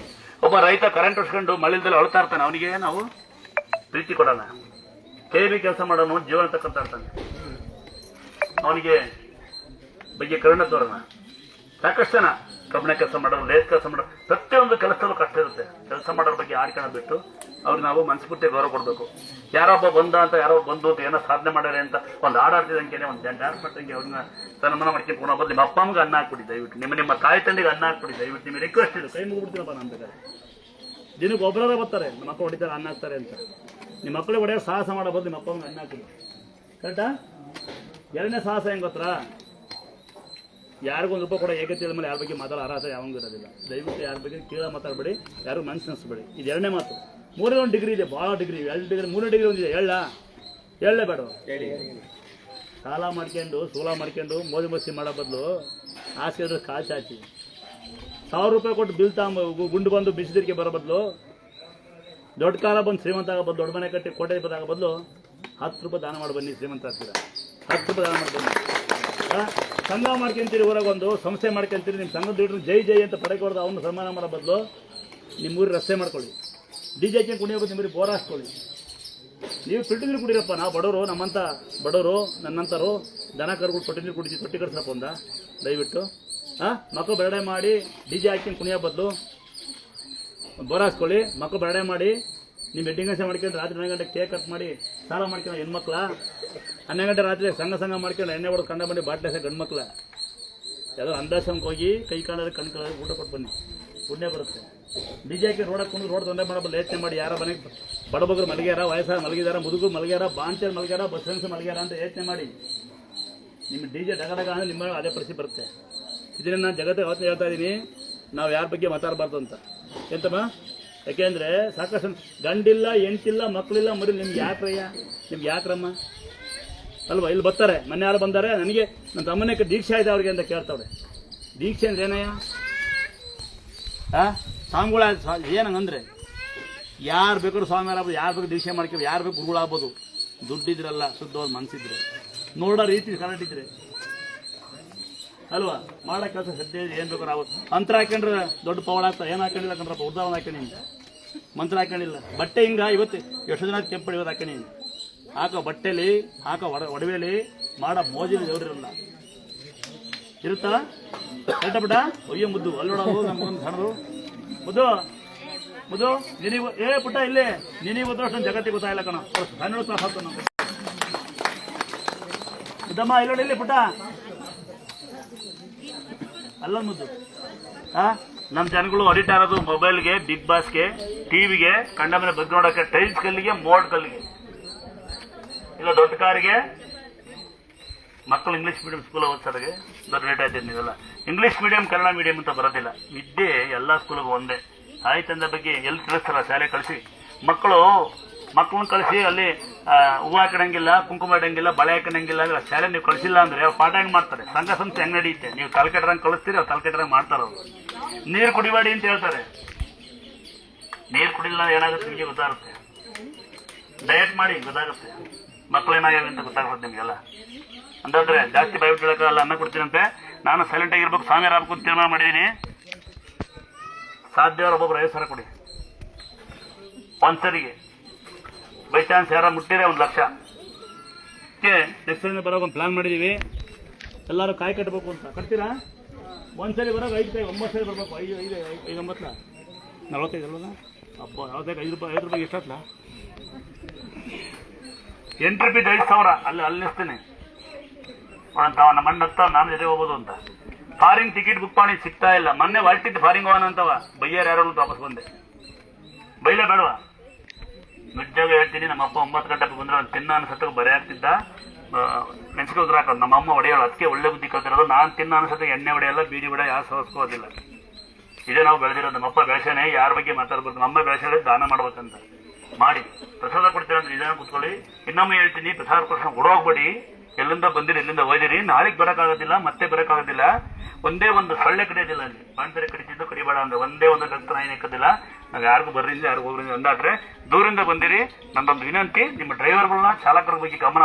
ಒಬ್ಬ ರೈತ ಕರೆಂಟ್ ಹೊಡ್ಸ್ಕೊಂಡು ಮಳೆಯಲ್ಲಿ ಅಳ್ತಾ ಇರ್ತಾನೆ, ಅವನಿಗೆ ನಾವು ಪ್ರೀತಿ ಕೊಡೋಣ. KV ಕೆಲಸ ಮಾಡೋನು ಜೀವನ ತಕ್ಕಂತ ಇರ್ತಾನೆ, ಅವನಿಗೆ ಬಗ್ಗೆ ಕರುಣೆ ತೋರೋಣ. ಸಾಕಷ್ಟು ಜನ ಕಬ್ಬಣ ಕೆಲಸ ಮಾಡೋರು, ಲೇಸ್ ಕೆಲಸ ಮಾಡೋರು, ಪ್ರತಿಯೊಂದು ಕೆಲಸದಲ್ಲೂ ಕಷ್ಟ ಇರುತ್ತೆ. ಕೆಲಸ ಮಾಡೋರ ಬಗ್ಗೆ ಆಡ್ಕೊಂಡು ಬಿಟ್ಟು ಅವ್ರಿಗೆ ನಾವು ಮನಸ್ಫೂರ್ತಿ ಗೌರವ ಕೊಡಬೇಕು. ಯಾರೊಬ್ಬ ಬಂದ ಅಂತ, ಯಾರೋ ಬಂದು ಅಂತ, ಏನೋ ಸಾಧನೆ ಮಾಡ್ಯಾರೆ ಅಂತ ಒಂದು ಹಾಡಾಡ್ತಿದ್ದಂಗೆ, ಒಂದು ಡ್ಯಾನ್ಸ್ ಮಾಡ್ದಂಗೆ ಅವ್ರನ್ನ ಸನ್ಮಾನ ಮಾಡ್ಕೊಂಡು ಪುನಃ ಬದಲು ನಿಮ್ಮ ಅಪ್ಪ ಅಮ್ಮಗೆ ಅನ್ನ ಹಾಕ್ಬಿಡಿ ದಯವಿಟ್ಟು. ನಿಮ್ಮ ತಾಯಿ ತಂದೆಗೆ ಅನ್ನ ಹಾಕ್ಬಿಡಿ ದಯವಿಟ್ಟು. ನಿಮಗೆ ರಿಕ್ವೆಸ್ಟ್ ಇದೆ, ಕೈ ಮುಗಿಬಿಡ್ತೀನಪ್ಪ. ನಾನು ಬೇಕಾದ್ರೆ ದಿನಕ್ಕೆ ಒಬ್ಬರಾದ ಬರ್ತಾರೆ, ನಮ್ಮ ಮಕ್ಕಳು ಹೊಡಿತಾರೆ ಅನ್ನ ಹಾಕ್ತಾರೆ ಅಂತ. ನಿಮ್ಮ ಮಕ್ಕಳಿಗೆ ಹೊಡೆಯೋ ಸಾಹಸ ಮಾಡೋ ಬದಲು ನಿಮ್ಮ ಅಪ್ಪ ಅಮ್ಮಗೆ ಅನ್ನ ಹಾಕಿಲ್ಲ. ಕರೆಕ್ಟಾ? 2ನೇ ಸಾಹಸ ಹೆಂಗೆ ಗೊತ್ತಾ? ಯಾರಿಗೊಂದು ರೂಪಾಯಿ ಕೂಡ ಏಕತೆ ಮೇಲೆ ಯಾರ ಬಗ್ಗೆ ಮಾತಾಡೋ ಅರ್ಹತೆ ಯಾವಂಗೂ ಇರೋದಿಲ್ಲ. ದಯವಿಟ್ಟು ಯಾರ ಬಗ್ಗೆ ಕೇಳ ಮಾತಾಡಬೇಡಿ, ಯಾರು ಮನಸ್ಸು ನಡೆಸಬೇಡಿ. ಇದು 2ನೇ ಮಾತು. 3ನೇ ಒಂದು ಡಿಗ್ರಿ ಇದೆ, ಭಾಳ ಡಿಗ್ರಿ, 2 ಡಿಗ್ರಿ, 3ನೇ ಡಿಗ್ರಿ ಒಂದಿದೆ. ಹೇಳಲೇ ಬೇಡ. ಸಾಲ ಮಾಡ್ಕೊಂಡು, ಸೂಲ ಮಾಡ್ಕೊಂಡು, ಮೋದಿ ಮಸ್ತಿ ಮಾಡೋ ಬದಲು ಆಸೆ ಇದ್ರೆ ಕಾಲು ಚಾಚಿ 1000 ರೂಪಾಯಿ ಕೊಟ್ಟು ಬಿಲ್ ಗುಂಡು ಬಂದು ಬಿಸಿದಿರಿಗೆ ಬರೋ ಬದಲು, ದೊಡ್ಡ ಕಾಲ ಬಂದು ಶ್ರೀಮಂತ ಆಗೋ ಬದಲು, ದೊಡ್ಡ ಮನೆ ಕಟ್ಟಿ ಕೋಟೆ ಆಗೋ ಬದಲು 10 ರೂಪಾಯಿ ದಾನ ಮಾಡಿ ಬನ್ನಿ, ಶ್ರೀಮಂತ ಆಗ್ತೀರ. 10 ರೂಪಾಯಿ ದಾನ ಮಾಡಿ ಬನ್ನಿ. ಸಂಘ ಮಾಡ್ಕೊಂತೀರಿ, ಊರಾಗೊಂದು ಸಂಸ್ಥೆ ಮಾಡ್ಕೊಂತೀರಿ, ನಿಮ್ಮ ಸಂಘದ ಲೀಡ್ರು ಜೈ ಜೈ ಅಂತ ಪಡೆಗೆ ಹೊಡೆದು ಅವನು ಸನ್ಮಾನ ಮಾಡೋ ಬದಲು ನಿಮ್ಮೂರಿಗೆ ರಸ್ತೆ ಮಾಡ್ಕೊಳ್ಳಿ. DJ ಹಾಕಿ ಕುಣಿಯೋದು, ನಿಮ್ಮೂರಿಗೆ ಬೋರ್ ಹಾಕ್ಕೊಳ್ಳಿ. ನೀವು ತೊಟ್ಟಿ ನೀರು ಕುಡಿರಪ್ಪ. ನಾವು ಬಡವರು, ನಮ್ಮಂಥ ಬಡವರು, ನನ್ನಂಥರು ದನ ಕರುಗಳು ತೊಟ್ಟಿ ನೀರು ಕುಡಿತೀವಿ. ತೊಟ್ಟಿ ಕಟ್ಸಪ್ಪ ಒಂದ ದಯವಿಟ್ಟು. ಮಕ್ಕಳು ಬೆರಡೆ ಮಾಡಿ DJ ಹಾಕಿ ಕುಣಿಯೋ ಬದಲು ಬೋರ್ ಹಾಕ್ಕೊಳ್ಳಿ. ಮಕ್ಕಳು ಬೆರಡೆ ಮಾಡಿ ನಿಮ್ಮ ವೆಡ್ಡಿಂಗ್ ಕೆಲಸ ಮಾಡ್ಕೊಂಡು ರಾತ್ರಿ 12 ಗಂಟೆಗೆ ಕೇಕ್ ಕಟ್ ಮಾಡಿ ಸಾಲ ಮಾಡ್ಕೊಂಡು ಹೆಣ್ಮಕ್ಳ, 12 ಗಂಟೆ ರಾತ್ರಿ ಸಂಘ ಮಾಡ್ಕೊಂಡು ಎಣ್ಣೆ ಹೊಡೆದು ಕಂಡ ಬಂದು ಬಾಟ್ಲೆ ಗಂಡು ಮಕ್ಳ ಯಾವುದೋ ಅಂದಾಶ್ರಮಕ್ಕೆ ಹೋಗಿ ಕೈ ಕಾಣೋದು ಕಣ್ ಕಾಣೋದು ಊಟ ಕೊಟ್ಟು ಬನ್ನಿ, ಪುಣ್ಯ ಬರುತ್ತೆ. DJ ಹಾಕಿ ರೋಡಕ್ಕೆ ಕುಂದು ರೋಡ್ ತೊಂದರೆ ಮಾಡಬಲ್ಲ ಯೋಚನೆ ಮಾಡಿ. ಯಾರ ಮನೆಗೆ ಬಡಬಗರು ಮಲಗ್ಯಾರ, ವಯಸ್ಸಾದ ಮಲಗಿದಾರ, ಮುದುಗರು ಮಲಗ್ಯಾರ, ಬಾಂಚರ್ ಮಲಗ್ಯಾರ, ಬಸ್ ಫ್ರೆಂಡ್ಸ್ ಮಲಗ್ಯಾರ ಅಂತ ಯೋಚನೆ ಮಾಡಿ. ನಿಮ್ಮ DJ ಡಗಡಗ ಅಂದರೆ ನಿಮ್ಮ ಅದೇ ಪರಿಸ್ಥಿತಿ ಬರುತ್ತೆ. ಇದನ್ನು ನಾನು ಜಗತ್ತಿಗೆ ಅವತ್ತು ಹೇಳ್ತಾ ಇದ್ದೀನಿ, ನಾವು ಯಾರ ಬಗ್ಗೆ ಮಾತಾಡಬಾರ್ದು ಅಂತ. ಎಂತಮ್ಮ? ಯಾಕೆಂದರೆ ಸಾಕಷ್ಟು ಗಂಡಿಲ್ಲ, ಹೆಂಡ್ತಿಲ್ಲ, ಮಕ್ಕಳಿಲ್ಲ, ಮರಿ. ನಿಮ್ಗೆ ಯಾಕ್ರಯ್ಯ, ನಿಮ್ಗೆ ಯಾಕ್ರಮ್ಮ ಅಲ್ವಾ? ಇಲ್ಲಿ ಬರ್ತಾರೆ, ಮೊನ್ನೆ ಯಾರು ಬಂದಾರೆ, ನನಗೆ ನನ್ನ ತಮ್ಮನೇ ದೀಕ್ಷೆ ಆಯ್ತು ಅವ್ರಿಗೆ ಅಂತ ಕೇಳ್ತಾವ್ರೆ. ದೀಕ್ಷೆ ಅಂದ್ರೆ ಏನಯ್ಯ? ಸ್ವಾಮಿಗಳ ಏನಂಗಂದ್ರೆ ಯಾರು ಬೇಕಾದ್ರೂ ಸ್ವಾಮಿಯಾರಾಗ್ಬೋದು, ಯಾರು ಬೇಕು ದೀಕ್ಷೆ ಮಾಡ್ಕೊ, ಯಾರು ಬೇಕು ಗುರುಗಳಾಗ್ಬೋದು. ದುಡ್ಡಿದ್ರಲ್ಲ, ಶುದ್ಧವಾದ ಮನಸ್ಸಿದ್ರೆ, ನೋಡೋ ರೀತಿ ಕರೆಕ್ಟ್ ಇದ್ರೆ ಅಲ್ವಾ, ಮಾಡೋ ಕೆಲಸ ಶ್ರದ್ಧೆ ಏನು ಬೇಕಾದ್ರೆ ಆಗುತ್ತೆ. ಮಂತ್ರ ಹಾಕೊಂಡ್ರೆ ದೊಡ್ಡ ಪವಳ ಆಗ್ತದೆ. ಏನು ಹಾಕೊಂಡಿಲ್ಲ ಕಂಡ್ರಪ್ಪ, ಉರ್ದಾವನ್ನ ಹಾಕೊಂಡಿನಿ, ಮಂತ್ರ ಹಾಕೊಂಡಿಲ್ಲ. ಬಟ್ಟೆ ಹಿಂಗ ಇವತ್ತು ಎಷ್ಟು ಜನ ಕೆಂಪು ಇವತ್ತು ಹಾಕೊಂಡಿನಿ. ಹಾಕೋ ಬಟ್ಟೆಲಿ, ಹಾಕೋ ಒಡವೆಲಿ ಮಾಡೋ ಮೋಜಿನ ದೇವ್ರಿರಲ್ಲ ಇರುತ್ತಾ ಕರೆಕ್ಟ ಬಿಡ. ಒಯ್ಯೋ ಮುದ್ದು ಅಲ್ಲೋಡೋದು ನಮ್ಗೊಂದು ಸಣ್ಣದು ಮುದ್ದು ಮುದ್ದು ನಿನಗೆ ಪುಟ್ಟ ಇಲ್ಲೇ ನಿನಗೆ ಗೊತ್ತಷ್ಟು ಜಗತ್ತಿಗೆ ಗೊತ್ತಾಗಿಲ್ಲ ಕಣ. ಸಣ್ಣ ಕ್ಲಾಸ್ ಹಾಕ್ತಾನೆ ನಮ್ಗೆ ಇದ್ದಮ್ಮ ಇಲ್ಲೋಡಿ ಇಲ್ಲಿ ಪುಟ್ಟ ಅಲ್ಲ ಮುದ್ದು. ನಮ್ಮ ಜನಗಳು ಅಡಿಟ್ ಆಗೋದು ಮೊಬೈಲ್ಗೆ, ಬಿಗ್ ಬಾಸ್ಗೆ, ಟಿವಿಗೆ, ಕಂಡ ಮೇಲೆ ಬಗ್ ನೋಡೋಕ್ಕೆ, ಟೈಲ್ಸ್ ಕಲ್ಲಿಗೆ, ಮೋಡ್ ಕಲ್ಲಿಗೆ, ಇಲ್ಲ ದೊಡ್ಡ ಕಾರಿಗೆ. ಮಕ್ಕಳು ಇಂಗ್ಲೀಷ್ ಮೀಡಿಯಂ ಸ್ಕೂಲ್ ಓದ್ಸೋರಿಗೆ ದೊಡ್ಡ ರೇಟ್ ಆಯ್ತು. ನೀವೆಲ್ಲ ಇಂಗ್ಲೀಷ್ ಮೀಡಿಯಂ ಕನ್ನಡ ಮೀಡಿಯಂ ಅಂತ ಬರೋದಿಲ್ಲ. ವಿದ್ಯೆ ಎಲ್ಲ ಸ್ಕೂಲಿಗೂ ಒಂದೇ ಆಯ್ತಂದ ಬಗ್ಗೆ ಎಲ್ಲಿ ತಿಳಿಸ್ತಾರ. ಶಾಲೆ ಕಳಿಸಿ ಮಕ್ಕಳನ್ನ ಕಳಿಸಿ ಅಲ್ಲಿ ಹೂವು ಹಾಕಣಂಗಿಲ್ಲ, ಕುಂಕುಮ ಇಡಂಗಿಲ್ಲ, ಬಳೆ ಹಾಕಣಂಗಿಲ್ಲ ಅಂದ್ರೆ ಶಾಲೆ ನೀವು ಕಳಿಸಿಲ್ಲ ಅಂದ್ರೆ ಅವ್ರು ಪಾಠ ಹೆಂಗ್ ಮಾಡ್ತಾರೆ? ಸಂಘ ಸಂಸ್ಥೆ ಹೆಂಗ್ ನಡೆಯುತ್ತೆ? ನೀವು ತಲೆಕೆಟ್ಟರಂಗೆ ಕಳಿಸ್ತೀರಿ, ಅವ್ರು ತಲೆಕೆಟ್ಟರಂಗೆ ಮಾಡ್ತಾರ. ಅವರು ನೀರು ಕುಡಿಬೇಡಿ ಅಂತ ಹೇಳ್ತಾರೆ. ನೀರು ಕುಡಿಲಿಲ್ಲ ಏನಾಗುತ್ತೆ ನಿಮಗೆ ಗೊತ್ತಾಗುತ್ತೆ. ಡಯಟ್ ಮಾಡಿ ಗೊತ್ತಾಗುತ್ತೆ. ಮಕ್ಕಳು ಏನಾಗ್ಯಾವ ಅಂತ ಗೊತ್ತಾಗುತ್ತೆ ನಿಮಗೆಲ್ಲ. ಅಂತಂದ್ರೆ ಜಾಸ್ತಿ ಬಾಯ್ಬಿಟ್ಟು ಹೇಳೋಕ್ಕಲ್ಲ. ಅನ್ನ ಕೊಡ್ತೀನಂತೆ, ನಾನು ಸೈಲೆಂಟ್ ಆಗಿರ್ಬೇಕು, ಸ್ವಾಮಿಯಾರ ಆಗ್ಬೇಕು ಅಂತ ತೀರ್ಮಾನ ಮಾಡಿದ್ದೀನಿ. ಸಾಧ್ಯ ಒಬ್ಬೊಬ್ರು 5 ಸಾವಿರ ಕೊಡಿ ಒಂದ್ಸರಿಗೆ. ಬೈ ಚಾನ್ಸ್ ಯಾರ ಮುಟ್ಟಿದ್ರೆ 1 ಲಕ್ಷ. ನೆಕ್ಸ್ಟ್ ಟೈಮ್ ಬರೋಕೆ ಒಂದು ಪ್ಲಾನ್ ಮಾಡಿದ್ದೀವಿ. ಎಲ್ಲರೂ ಕಾಯಿ ಕಟ್ಟಬೇಕು ಅಂತ. ಕಟ್ತೀರಾ? ಒಂದ್ಸರಿ ಬರೋಕೆ 5 ಕಾಯಿ, 9 ಸರಿ ಬರ್ಬೇಕು. 5 9 45 ಅಲ್ವಲ್ಲ? ಹಬ್ಬ 5 ರೂಪಾಯಿ ಎಷ್ಟಲ್ಲ? Entry fees 5,000. ಅಲ್ಲಿ ನಿಲ್ಸ್ತೀನಿ ನಮ್ಮ ಮಣ್ಣ ಹತ್ತ ನಾನು ಜೊತೆ ಹೋಗ್ಬೋದು ಅಂತ. ಫಾರಿಂಗ್ ಟಿಕೆಟ್ ಬುಕ್ ಮಾಡಿ ಸಿಗ್ತಾ ಇಲ್ಲ. ಮೊನ್ನೆ ಹೊರಟಿದ್ದು ಫಾರಿಂಗ್ ಹೋಗೋಣ ಅಂತವ. ಬೈಯರ್ ಯಾರು ವಾಪಸ್ ಬಂದೆ. ಬೈಲೇ ಬೇಡವಾ? ನಿಜವಾಗ ಹೇಳ್ತೀನಿ, ನಮ್ಮಪ್ಪ 9 ಗಂಟೆಗೆ ಬಂದ್ರೆ ಅವ್ನು ತಿನ್ನ ಅನ್ಸತ್ತಕ್ಕೆ ಬರೆ ಆಗ್ತಿದ್ದ. ಮೆಣಸಿಗೆ ಉದ್ರ ಹಾಕೋದು. ನಮ್ಮಮ್ಮ ಹೊಡೆಯೋಳು. ಅದಕ್ಕೆ ಒಳ್ಳೆ ಬುದ್ಧಿ ಕಲ್ತಿರೋದು. ನಾನು ತಿನ್ನ ಅನ್ಸತ್ತೆ ಎಣ್ಣೆ ಹೊಡೆಯಲ್ಲ, ಬೀಡಿ ಹೊಡೆ ಯಾವ ಸೋಸ್ಕೋದಿಲ್ಲ. ಇದೇ ನಾವು ಬೆಳೆದಿರೋದು. ನಮ್ಮಪ್ಪ ಬೆಳೆಸೇನೆ ಯಾರ ಬಗ್ಗೆ ಮಾತಾಡ್ಬೇಕು. ನಮ್ಮಮ್ಮ ಬೆಳೆಸೋದೇ ದಾನ ಮಾಡ್ಬೇಕಂತ ಮಾಡಿ ಪ್ರಸಾದ ಕೊಡ್ತೀರಂದ್ರೆ ನಿಧಾನ ಕೂತ್ಕೊಳ್ಳಿ. ಇನ್ನೊಮ್ಮೆ ಹೇಳ್ತೀನಿ, ಪ್ರಸಾದ ಕೊಡ್ಸೋ ಕೊಡೋಗ್ಬೇಡಿ. ಎಲ್ಲಿಂದ ಬಂದಿರಿ, ಎಲ್ಲಿಂದ ಒಯ್ದಿರಿ. ನಾಳೆಗೆ ಬರೋಕ್ಕಾಗೋದಿಲ್ಲ, ಮತ್ತೆ ಬರೋಕ್ಕಾಗೋದಿಲ್ಲ. ಒಂದೇ ಒಂದು ಸೊಳ್ಳೆ ಕಡಿಯೋದಿಲ್ಲ. ಅಲ್ಲಿ ಬಾಣ್ತಾರೆ ಕಡಿತಿದ್ದು ಕಡಿಬೇಡ ಅಂದ್ರೆ ಒಂದೇ ಒಂದು ರಕ್ತ ನಾಯಿನ ಇಕ್ಕೋದಿಲ್ಲ. ನಾವು ಯಾರಿಗೂ ಬರ್ರಿಂದ ಯಾರಿಗೂ ಹೋಗ್ರಿಂದ ಅಂದಾಟ್ರೆ ದೂರಿಂದ ಬಂದಿರಿ. ನನ್ನೊಂದು ವಿನಂತಿ, ನಿಮ್ಮ ಡ್ರೈವರ್ಗಳನ್ನ, ಚಾಲಕರ ಬಗ್ಗೆ ಗಮನ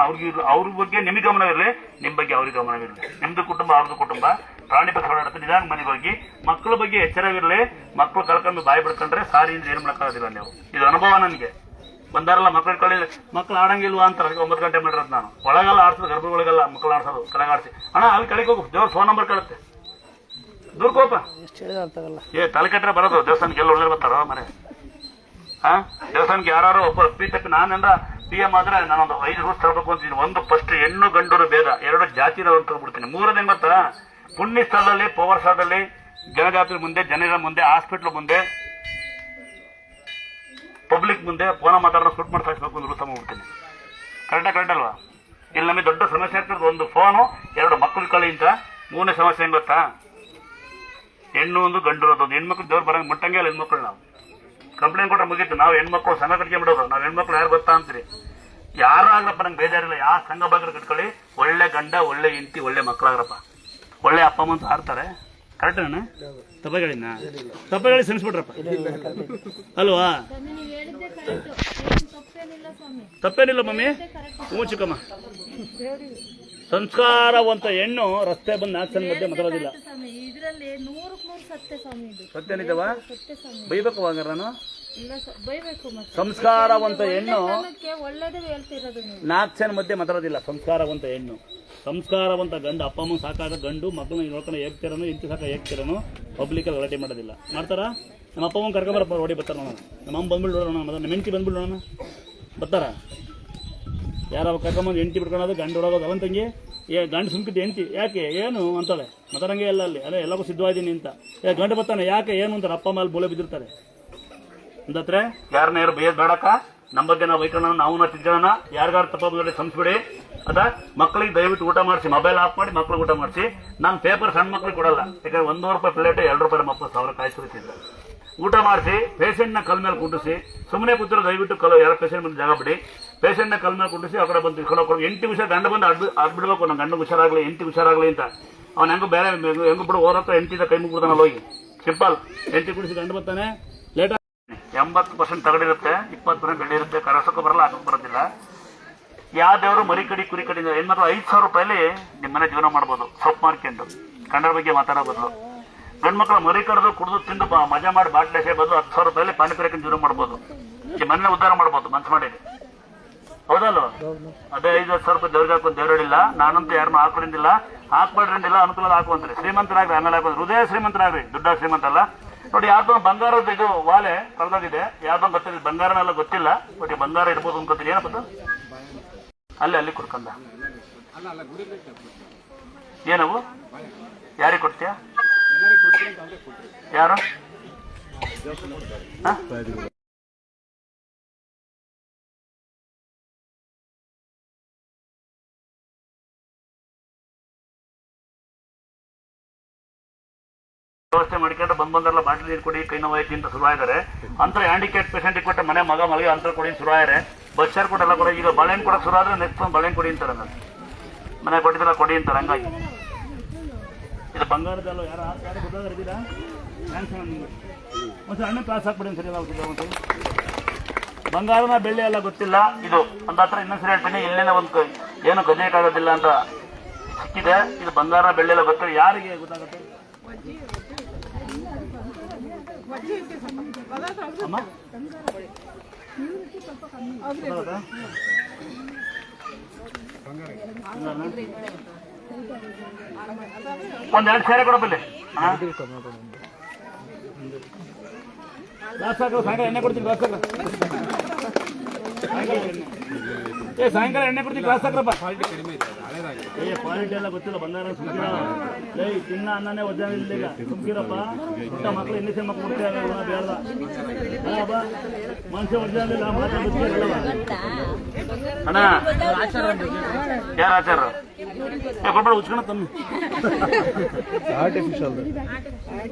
ಅವ್ರ ಬಗ್ಗೆ ನಿಮಗೆ ಗಮನವಿರಲಿ, ನಿಮ್ಮ ಬಗ್ಗೆ ಅವ್ರಿಗೆ ಗಮನವಿರಲಿ. ನಿಮ್ದು ಕುಟುಂಬ ಅವ್ರದ್ದು ಕುಟುಂಬ. ಪ್ರಾಣಿ ಪಕ್ಷಿ ಓಡಾಡುತ್ತೆ, ನಿಧಾನ ಮನೆಗೆ ಹೋಗಿ. ಮಕ್ಕಳ ಬಗ್ಗೆ ಎಚ್ಚರವಿರಲಿ. ಮಕ್ಕಳು ಕಳ್ಕೊಂಡು ಬಾಯಿ ಬಿಡ್ಕೊಂಡ್ರೆ ಸಾರಿ ಅಂದ್ರೆ ಏನು ಮಾಡೋಕ್ಕಾಗೋದಿಲ್ಲ. ನೀವು ಇದು ಅನುಭವ ನನಗೆ. ಬಂದಾರಲ್ಲ ಮಕ್ಕಳು ಕಳಿಲ್ಲ, ಮಕ್ಳು ಆಡಂಗಿಲ್ವಾ ಅಂತ 9 ಗಂಟೆ ಮಾಡಿರೋದು ನಾನು. ಒಳಗೆಲ್ಲ ಆಡ್ಸೋದು, ಗರ್ಭಗಳಿಗೆಲ್ಲ ಮಕ್ಕಳು ಆಡ್ಸೋದು, ಕೆಳಗಾಡ್ಸಿ. ಅಣ್ಣ ಅಲ್ಲಿ ಕಡೆಗೆ ಹೋಗು, ದೇವ್ರ ಫೋನ್ ನಂಬರ್ ಕಳುತ್ತೆ. ದೂರ್ಕೋಪ ತಲೆ ಕೆಟ್ಟರೆ ಬರೋದು. ದೇವಸ್ಥಾನಕ್ಕೆ ಎಲ್ಲ ಒಳ್ಳೆ ಬರ್ತಾರೋ ಮನೆ. ದೇವಸ್ಥಾನಕ್ಕೆ ಯಾರು ಒಬ್ಬ ಪೀಠಕ್ಕೆ ನಾನೆಂದ್ರ PM ಆದ್ರೆ ನಾನೊಂದು 5 ರೂಲ್ಸ್ ತರಬೇಕು ಅಂತೀನಿ. ಒಂದು ಫಸ್ಟ್ ಹೆಣ್ಣು ಗಂಡರು ಭೇದ, 2 ಜಾತಿನ ತಗೊಬಿಡ್ತೀನಿ. 3ನೇ ಗೊತ್ತಾ, ಪುಣ್ಯ ಸ್ಥಳದಲ್ಲಿ, ಪವರ್ ಸ್ಥಳದಲ್ಲಿ, ಜನಜಾತಿ ಮುಂದೆ, ಜನರ ಮುಂದೆ, ಹಾಸ್ಪಿಟ್ಲ್ ಮುಂದೆ, ಪಬ್ಲಿಕ್ ಮುಂದೆ ಫೋನ ಮಾತಾಡೋ ಶೂಟ್ ಮಾಡಿ ಸಾಯಿಸ್ಬೇಕು ಅಂತ ರೂಲ್ಸ್ ಮಾಡ್ಬಿಡ್ತೀನಿ. ಕರೆಕ್ಟ್ ಅಲ್ವಾ? ಇಲ್ಲಿ ನಮಗೆ ದೊಡ್ಡ ಸಮಸ್ಯೆ ಆಗ್ತದೆ. ಒಂದು ಫೋನು, 2 ಮಕ್ಕಳು ಕಳಿ ಅಂತ. 3ನೇ ಸಮಸ್ಯೆ ಹೆಂಗ್ ಗೊತ್ತಾ, ಹೆಣ್ಣು ಒಂದು ಗಂಡು ಇರೋದು. ಹೆಣ್ಮಕ್ಳು ದೇವ್ರು ಬರಂಗೆ ಮುಟ್ಟಂಗೆ ಅಲ್ಲ ಹೆಣ್ಮಕ್ಳು. ನಾವು ಕಂಪ್ಲೇಂಟ್ ಕೊಟ್ಟರೆ ಮುಗೀತು. ನಾವು ಹೆಣ್ಮಕ್ಳು ಸಂಘ ಕಟ್ಕೊಂಡ್ಬಿಡೋದು. ನಾವು ಹೆಣ್ಮಕ್ಳು ಯಾರು ಗೊತ್ತಾ ಅಂತೀರಿ? ಯಾರು ಆಗ್ರಪ್ಪ, ನಂಗೆ ಬೇಜಾರಿಲ್ಲ. ಯಾವ ಸಂಘ ಬಗ್ಗೆ ಕಟ್ಕೊಳ್ಳಿ. ಒಳ್ಳೆ ಗಂಡ, ಒಳ್ಳೆ ಹೆಂಡತಿ, ಒಳ್ಳೆ ಮಕ್ಕಳಾಗ್ರಪ್ಪ. ಒಳ್ಳೆ ಅಪ್ಪ ಅಮ್ಮ ಅಂತ ಆಡ್ತಾರೆ. ಕರೆಕ್ಟೇನ? ತಪ್ಪಗಳಿನ ತಪ್ಪಗಳಿ ಸೆನ್ಸ್ಬಿಟ್ರಪ್ಪ ಅಲ್ವಾ? ತಪ್ಪೇನಿಲ್ಲ ಮಮ್ಮಿ. ಹ್ಞೂ ಚಿಕ್ಕಮ್ಮ. ಸಂಸ್ಕಾರವಂತ ಹೆಣ್ಣು ರಸ್ತೆ ಬಂದು 4 ಜನ ಮಧ್ಯೆ ಮಾತಾಡೋದಿಲ್ಲ. ಸತ್ಯನಿಜವ ಬೈಬೇಕು ಹಂಗಾರ ನಾನು. ಸಂಸ್ಕಾರವಂತ ಹೆಣ್ಣು 4 ಜನ ಮಧ್ಯೆ ಮಾತಾಡೋದಿಲ್ಲ. ಸಂಸ್ಕಾರವಂತ ಹೆಣ್ಣು. ಸಂಸ್ಕಾರವಂತ ಗಂಡು ಅಪ್ಪ ಅಮ್ಮ ಸಾಕಾಗ ಗಂಡು ಮಕ್ಕಳನ್ನ ನೋಡ್ಕೊಂಡು ಹೇಗ್ತಿರೋನು, ಇಂತಿ ಸಾಕ ಹೇಗ್ತಿರೋನು, ಪಬ್ಲಿಕಲ್ಲಿ ಗಲಾಟೆ ಮಾಡೋದಿಲ್ಲ. ಮಾಡ್ತಾರಾ? ನಮ್ಮ ಅಪ್ಪ ಅಮ್ಮ ಕರ್ಕೊಂಬರಪ್ಪ ಹೊಡಿ ಬರ್ತಾರೆ ನೋಡೋಣ. ನಮ್ಮ ಅಮ್ಮ ಬಂದ್ಬಿಟ್ಟು ನೋಡೋಣ, ನಮ್ಮ ಹೆಂಡತಿ ಬಂದ್ಬಿಟ್ಟು ನೋಡೋಣ ಬರ್ತಾರ? ಯಾರು ಕರ್ಕೊಂಬಂದು ಹೆಂಡತಿ ಬಿಡ್ಕೊಳೋದು, ಗಂಡು ಹೊಡೋದು. ಅವನ್ ತಂಗಿ ಗಂಡು ಸುಮ್ಕಿದ್ದು ಹೆಂಡತಿ ಯಾಕೆ ಏನು ಅಂತಾಳೆ. ಮಾತಾಡಂಗೆ ಎಲ್ಲ ಅಲ್ಲಿ ಅದೇ ಎಲ್ಲಕ್ಕೂ ಸಿದ್ಧವಾಗಿದ್ದೀನಿ ಅಂತ. ಗಂಡು ಬರ್ತಾನೆ ಯಾಕೆ ಏನು ಅಂತಾರೆ. ಅಪ್ಪ ಮೇಲೆ ಬೋಲೆ ಬಿದ್ದಿರ್ತಾರೆ ಅಂದತ್ರೆ ಯಾರನ್ನ ಯಾರು ಬೇಯದ್ ಬೇಡಕ್ಕ. ನಮ್ಮ ಬಗ್ಗೆ ನಾವು ವೈಕರಣ, ನಾವು ತಿಜ್ಜೋಣ. ಯಾರಿಗಾರು ತಪ್ಪ ಸಂಸ್ಬಿಡಿ. ಅದ ಮಕ್ಕಳಿಗೆ ದಯವಿಟ್ಟು ಊಟ ಮಾಡಿಸಿ, ಮೊಬೈಲ್ ಆಫ್ ಮಾಡಿ ಮಕ್ಳಿಗೆ ಊಟ ಮಾಡಿಸಿ. ನಾನು ಪೇಪರ್ ಸಣ್ಣ ಮಕ್ಳಿಗೆ ಕೊಡಲ್ಲ. ಯಾಕಂದ್ರೆ 100 ರೂಪಾಯಿ ಪ್ಲೇಟ್, 2 ರೂಪಾಯಿ ಮಕ್ಕಳು 1000 ಕಾಯಿ ಸುರಿಸಿದ್ದ. ಊಟ ಮಾಡಿಸಿ ಪೇಷೆಂಟ್ನ ಕಲ್ ಮೇಲೆ ಕುಂಡಿಸಿ. ಸುಮ್ಮನೆ ಕೂತಿರೋ ದಯವಿಟ್ಟು ಯಾರೋ ಪೇಷೆಂಟ್ ಬಂದು ಜಾಗ ಬಿಡಿ. ಪೇಷೆಂಟ್ನ ಕಲ್ ಮೇಲೆ ಕುಂಡಿಸಿ ಆ ಕಡೆ ಬಂದು ಇಸ್ಕೊಂಡು 8 ನಿಮಿಷ ಗಂಡ ಬಂದು ಅಡ್ಬಿಡ್ಬೇಕು. ನಮ್ಮ ಗಂಡ ಹುಷಾರಾಗಲಿ, 8 ಹುಷಾರಾಗಲಿ ಅಂತ. ಅವ್ನು ಹೆಂಗು ಬೇರೆ ಹೆಂಗು ಬಿಡು ಹೋರತ್ರ 8 ಕೈ ಮುಗ್ಬಿಡ್ತಾನಲ್ಲ ಹೋಗಿ. ಸಿಂಪಲ್. ಹೆಂಡತಿ ಕುಡಿಸಿ ಗಂಡು ಬರ್ತಾನೆ, ಲೇಟ್ 80% ತಗಡಿರುತ್ತೆ, 20% ಬೆಳೆ ಇರುತ್ತೆ. ಕರಸಕ್ಕೂ ಬರಲ್ಲ, ಹಾಕಕ್ಕೆ ಬರೋದಿಲ್ಲ. ಯಾವ ದೇವರು ಮರಿ ಕಡಿ ಕುರಿ ಕಡಿ ಹೆಣ್ಮಕ್ಳು 5,000 ರೂಪಾಯಲ್ಲಿ ನಿಮ್ಮ ಮನೆ ಜೀವನ ಮಾಡ್ಬೋದು. ಸೊಪ್ಪು ಮಾರ್ಕೊಂಡು ಗಂಡರ ಬಗ್ಗೆ ಮಾತಾಡೋ ಬದಲು ಗಂಡು ಮಕ್ಕಳು ಮರಿ ಕಡ್ದು ಕುಡಿದು ತಿಂದು ಮಜಾ ಮಾಡಿ ಬಾಟ್ಲೆ ಎಸೆ ಬದಲು 10,000 ರೂಪಾಯಲ್ಲಿ ಪಾನಿಪುರಿ ಹಾಕೊಂಡು ಜೀವನ ಮಾಡ್ಬೋದು. ಈ ಮನೆ ಉದ್ಧಾರ ಮಾಡ್ಬೋದು ಮನ್ಸು ಮಾಡಿದೆ. ಹೌದಲ್ಲ? ಅದೇ 5,000 ರೂಪಾಯಿ ದೇವ್ರಿಗೆ ಹಾಕೊಂಡು ದೇವ್ರು ಹೇಳಿಲ್ಲ. ನಾನಂತೂ ಯಾರನ್ನೂ ಹಾಕೊಂಡಿಲ್ಲ, ಹಾಕ್ಬೇಡ್ರಿಂದಿಲ್ಲ, ಅನುಕೂಲ ಹಾಕುವಂತ್ರಿ. ಶ್ರೀಮಂತರಾಗ್ರಿ, ಆಮೇಲೆ ಹಾಕೋದು. ಹೃದಯ ಶ್ರೀಮಂತರಾಗ್ರಿ, ದುಡ್ಡ ಶ್ರೀಮಂತ ಅಲ್ಲ. ನೋಡಿ, ಯಾವ್ದೋ ಬಂಗಾರದ ಇದು ವಾಲೆ ಕಳೆದೋಗಿದೆ, ಯಾವ್ದೋ ಗೊತ್ತಿಲ್ಲ, ಬಂಗಾರನೆಲ್ಲ ಗೊತ್ತಿಲ್ಲ. ಬಟ್ ಬಂಗಾರ ಇರ್ಬೋದು ಅನ್ಕೋತೀನಿ. ಏನಪ್ಪ ಅಲ್ಲಿ ಕುಡ್ಕೊಂಡ ಏನವು ಯಾರಿಗೆ ಕೊಡ್ತೀಯ? ಯಾರು? ವ್ಯವಸ್ಥೆ ಮಾಡ್ಕೊಂಡು ಬಂದ್ರಲ್ಲ ಬಾಟ್ಲಿ ನೀರು ಕೊಡಿ, ಕೈ ನೋವಾಯ್ತು ಅಂತ ಶುರುವಾಗಿದ್ದಾರೆ. ಅಂತ ಹ್ಯಾಂಡಿಕ್ಯಾಪ್ ಪೇಷಂಟಿಗೆ ಕೊಟ್ಟ ಮನೆ ಮಗ ಮಗಳಿಗೆ ಅಂತ ಕೊಡಿ ಶುರುವಾದ್ರೆ, ಬಸ್ ಚಾರ್ ಕೊಟ್ಟೆಲ್ಲ ಕೊಡಿ. ಈಗ ಬಾಳೆಹಣ್ಣು ಕೊಡೋಕೆ ಶುರು ಆದ್ರೆ ನೆಕ್ಸ್ಟ್ ಒಂದು ಬಾಳೆಹಣ್ಣು ಕೊಡಿ ಅಂತಾರೆ. ನಾನು ಮನೆ ಕೊಟ್ಟಿದ್ದಲ್ಲ ಕೊಡಿ ಅಂತಾರೆ. ಹಂಗಾಗಿ ಇದು ಬಂಗಾರದಲ್ಲ. ಯಾರು ಗೊತ್ತಾಗಿದ್ದೀರಾ? ಒಂದು ಅಣ್ಣ ಕ್ಲಾಸ್ ಹಾಕ್ಬಿಡಿ ಸರಿ. ನಾವು ಬಂಗಾರನ ಬೆಳ್ಳಿ ಎಲ್ಲ ಗೊತ್ತಿಲ್ಲ. ಇದು ಒಂದು ಹತ್ರ ಇನ್ನೊಂದ್ಸರಿ ಹೇಳ್ತೀನಿ, ಇಲ್ಲಿನ ಒಂದು ಏನು ಗಜೆಯಕ್ಕಾಗೋದಿಲ್ಲ ಅಂತ ಸಿಕ್ಕಿದೆ. ಇದು ಬಂಗಾರ ಬೆಳ್ಳಿ ಎಲ್ಲ ಗೊತ್ತಿಲ್ಲ. ಯಾರಿಗೆ ಗೊತ್ತಾಗುತ್ತೆ? ಅಮ್ಮ ಒಂದೆರಡು ಸೇರೆ ಕೊಡಪ್ಪಲ್ಲಿ. ಸಾಯಂಕಾಲ ಎಣ್ಣೆ ಕೊಡ್ತೀನಿ. ಸಾಯಂಕಾಲ ಎಣ್ಣೆ ಕೊಡ್ತೀನಿ. ಗ್ಲಾಸ್ ಹಾಕ್ರಪ್ಪ. ಕ್ವಾಲಿಟಿ ಎಲ್ಲ ಗೊತ್ತಿಲ್ಲ. ಬಂಗಾರ ಸುಮ್ಕಿರ ತಿನ್ನ ಅನ್ನನೇ ವಜನ ಇಲ್ಲ. ಈಗ ಸುಮ್ಕಿರಪ್ಪ. ಪುಟ್ಟ ಮಕ್ಕಳು ಇನ್ನಿಸೆ ಮಕ್ಕಳು ಮುಟ್ಟಿ ಬೇಡ. ಮನುಷ್ಯ ವಜನ ಇಲ್ಲ. ಅಣ್ಣ ಯಾರ ಆಚಾರ ಕೊಡ್ಬೇಡ, ಉಚ್ಕೊಳ ತಮ್ಮ. ಆರ್ಟಿಫಿಷಿಯಲ್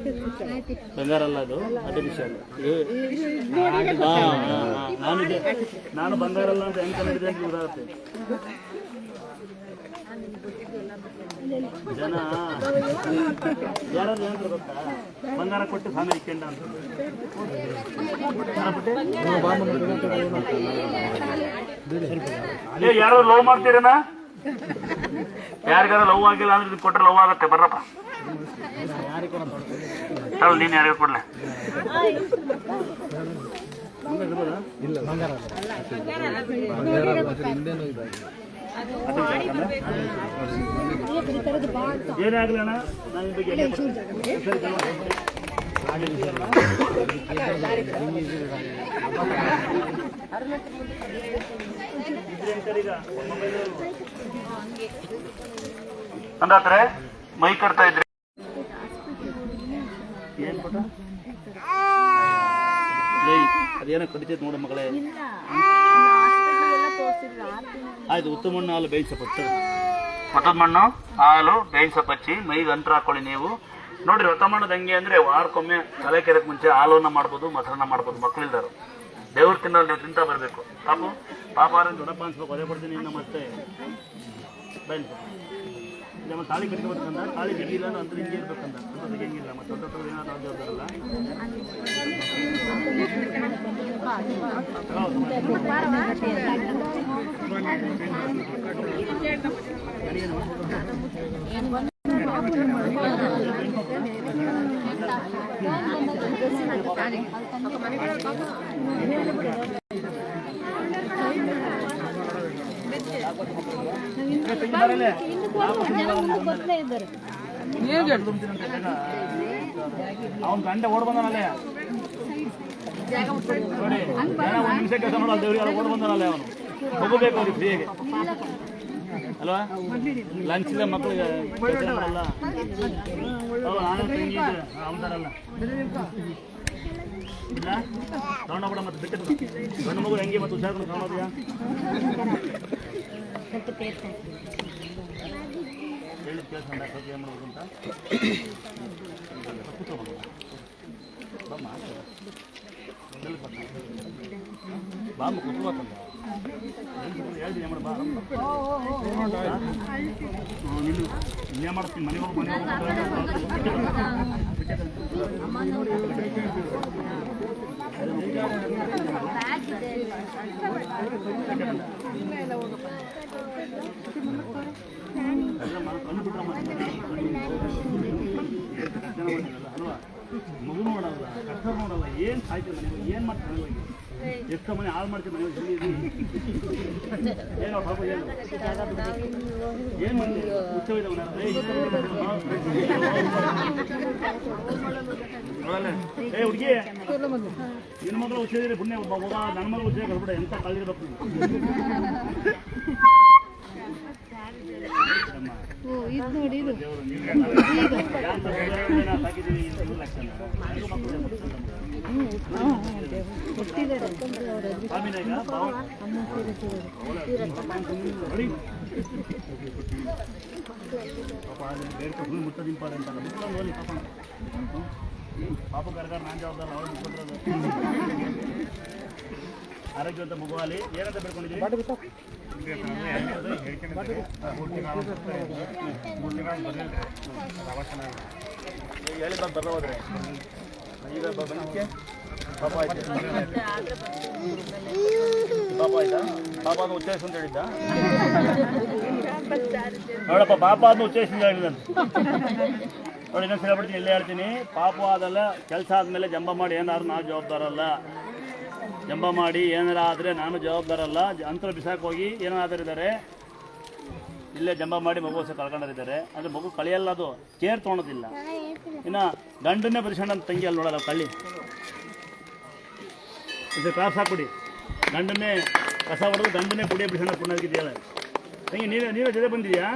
ಬಂಗಾರ ಅಲ್ಲ, ಅದು ಆರ್ಟಿಫಿಷಿಯಲ್. ನಾನು ಬಂಗಾರ ಅಲ್ಲ ಅಂತ ಹೆಂಗ್ ಕಂಡಿದೆ ಅಂತ ಗೊತ್ತಾಗುತ್ತೆ. ಜನ ಯಾರಾದ್ರೂ ಏನಂತಾರೆ ಗೊತ್ತಾ? ಬಂಗಾರ ಕೊಟ್ಟು ಸ್ವಾಮಿ ಇಕ್ಕೊಂಡ ಅಂತ. ಯಾರು ಲವ್ ಮಾಡ್ತೀರನ? ಯಾರಿಗಾರ ಲವ್ ಆಗಿಲ್ಲ ಅಂದ್ರೆ ಕೊಟ್ರೆ ಲವ್ ಆಗತ್ತೆ. ಬರ್ರಪ್ಪ, ನೀನ್ ಯಾರಿಗ ಕೊಡ್ಲ? ಏನೇ ಆಗ್ಲಿ ಅಣ್ಣ, ನಾನು ಈ ಬಗ್ಗೆ ಅಂದಾದ್ರೆ ಮೈ ಕಟ್ತಾ ಇದ್ರಿ. ಏನ್ ಪುಟ ಅದೇನೋ ಕಡಿತೈತೆ ನೋಡ ಮಗಳೇ. ಆಯ್ತು, ಉತ್ತಮ ಮಣ್ಣು ಹಾಲು ಬೇಯಿಸಪಚ್ಚ, ಹೊಟ್ಟದ ಮಣ್ಣು ಹಾಲು ಬೇಯಿಸಪಚ್ಚಿ ಮೈಗೆ ಅಂತರ ಹಾಕೊಳ್ಳಿ. ನೀವು ನೋಡ್ರಿ, ಹೊತ್ತ ಮಾಡೋದು ಹೆಂಗೆ ಅಂದ್ರೆ ವಾರಕ್ಕೊಮ್ಮೆ ತಲೆ ಕೆರೆಕ್ ಮುಂಚೆ ಹಾಲನ್ನ ಮಾಡ್ಬೋದು, ಮೊಸರನ್ನ ಮಾಡ್ಬೋದು. ಮಕ್ಕಳಿಲ್ದಾರು ದೇವ್ರ ತಿನ್ನೋದು ನೀವು ತಿಂತ ಬರಬೇಕು. ಪಾಪು ಪಾಪ ದೊಡ್ಡಪ್ಪ ಅನ್ಸ್ಬೇಕು. ಅದೇ ಕೊಡ್ತೀನಿ ಇನ್ನು ಮತ್ತೆ ನಮ್ಮ ತಾಳಿ ಕಟ್ಕೊಬೇಕಂದ. ತಾಳಿ ಬಿಗಿಲ್ಲ ಅಂತ ಹಿಂಗೆ ಇರ್ಬೇಕಂದ. ಅಂತ ಹೆಂಗಿಲ್ಲ ಮತ್ತೆ ದೊಡ್ಡ ಹತ್ರ ಏನಾದ್ರು ಜವಾಬ್ದಾರಲ್ಲ. ಅವನ್ ಗಂಟೆ ಓಡ್ ಬಂದನಲ್ಲೇ ನೋಡಿ, ಒಂದು ನಿಮಿಷ ಕೆಲಸ ಮಾಡೋಲ್ಲ ದೇವ್ರಿಗೆ ಓಡ್ ಬಂದನಲ್ಲೇ. ಅವನು ಹೋಗಬೇಕು ಅವ್ರಿಗೆ ಫ್ರೀಯಾಗಿ ಅಲ್ವಾ? ಲಂಚ್ ಇಲ್ಲ ಮಕ್ಕಳಿಗೆ ಕೆಲಸ ಮಾಡಲ್ಲ. ನಾನು ತಂಗಿ ಅವತಾರಲ್ಲ ಇಲ್ಲ ತಗೊಂಡೋಗ್ಬಿಡ. ಮತ್ತೆ ಬಿಟ್ಟು ಗಂಡು ಮಗು ಹೆಂಗೆ ಮತ್ತೆ ಹುಷಾರ್ಕೊಂಡು ತಗೊಂಡೋದ್ಯಾ? ಹೇಳಿದ ಕೆಲಸ ಏನು ಮಾಡ್ಬೇಕು ಅಂತ ಬಾಂಬ ಕುತ್ಕೋತಂದ ಹೇಳ್ತೀನಿ ಮಾಡ ಬಾ. ನೀನು ಇನ್ನೇ ಮಾಡ್ತೀನಿ. ಮನೆಗೆ ಹೋಗಿ ಮಗು ನೋಡಲ್ಲ, ಕಷ್ಟರ್ ನೋಡಲ್ಲ, ಏನು ಸಾಯ್ತೀವಿ ಮನೆಗೆ, ಏನು ಮಾಡ್ತೀವಿ ಮನೆಗೆ, ಎಷ್ಟು ಮನೆ ಹಾಳು ಮಾಡ್ತೀವಿ ಮನೆಗೆ, ಏನು ಪಾಪ ಏನು ಮಂದಿ ಹುಚ್ಚವಿದ ಏ ಹುಡುಗಿ ನಿನ್ನ ಮಗಳು ಹುಚ್ಚಿದ್ರೆ ಪುಣ್ಯ ಒಬ್ಬ ನನ್ನ ಮಗಳು ಹುಚ್ಚಿದ್ರೆ ಕಲ್ಬಿಡ ಎಂತ ಕಲ್ದಿರ್ಬೇಕು ಮುಟ್ಟದಿಂಪಾರೆ ಅಂತ ಪಾಪ ಕರ್ಕಾರ ನಾನು ಜವಾಬ್ದಾರ ಅವ್ರು ಮುಟ್ಕೊತಿರೋದು ಆರೋಗ್ಯವಂತ ಮಗುವಲ್ಲಿ ಏನಂತ ಬೇಡ್ಕೊಂಡಿದ್ದೀವಿ ಹೇಳಿ ಬರ್ರ ಹೋದ್ರೆ ಈಗ ಬಂದಕ್ಕೆ ಪಾಪ ಆಯ್ತು ಪಾಪ ಆಯ್ತಾ ಪಾಪ ಅದನ್ನು ಉಚ್ಚರಿಸು ಅಂತ ಹೇಳಿದ್ದ ನೋಡಪ್ಪ ಪಾಪ ಅದನ್ನು ಉಚ್ಚರಿಸಿ ಅಂತ ಹೇಳಿದಂತ ನೋಡಿ ಇನ್ನೊಂದು ಹೇಳ್ಬಿಡ್ತೀನಿ ಇಲ್ಲೇ ಹೇಳ್ತೀನಿ ಪಾಪ ಆದಲ್ಲ ಕೆಲಸ ಆದಮೇಲೆ ಜಂಬ ಮಾಡಿ ಏನಾದ್ರು ನಾವು ಜವಾಬ್ದಾರಲ್ಲ ಜಂಬ ಮಾಡಿ ಏನಾರ ಆದರೆ ನಾನು ಜವಾಬ್ದಾರಲ್ಲ ಅಂತರ ಬಿಸಾಕ್ ಹೋಗಿ ಏನಾದರೂ ಇದ್ದಾರೆ ಇಲ್ಲೇ ಜಂಬ ಮಾಡಿ ಮಗು ಹೊಸ ಕಳ್ಕೊಂಡಿದ್ದಾರೆ ಅಂದರೆ ಮಗು ಕಳಿಯಲ್ಲ ಅದು ಕೇರ್ ತೊಗೊಳೋದಿಲ್ಲ ಇನ್ನು ಗಂಡನ್ನೇ ಬರಿಸೋಣ ಅಂತ ತಂಗಿ ಅಲ್ಲಿ ನೋಡಲ್ಲ ಕಳ್ಳಿ ಇದು ಕ್ರಾಸ್ ಹಾಕ್ಬಿಡಿ ಗಂಡನ್ನೇ ಕಸ ಹೊಡೆದು ಗಂಡನ್ನೇ ಕುಡಿಯೋ ಬಿಡಿಸೋಣ ಪುಣ್ಯಾಗಿದೆಯಲ್ಲ ತಂಗಿ ನೀವೇ ಜೊತೆ ಬಂದಿದ್ಯಾ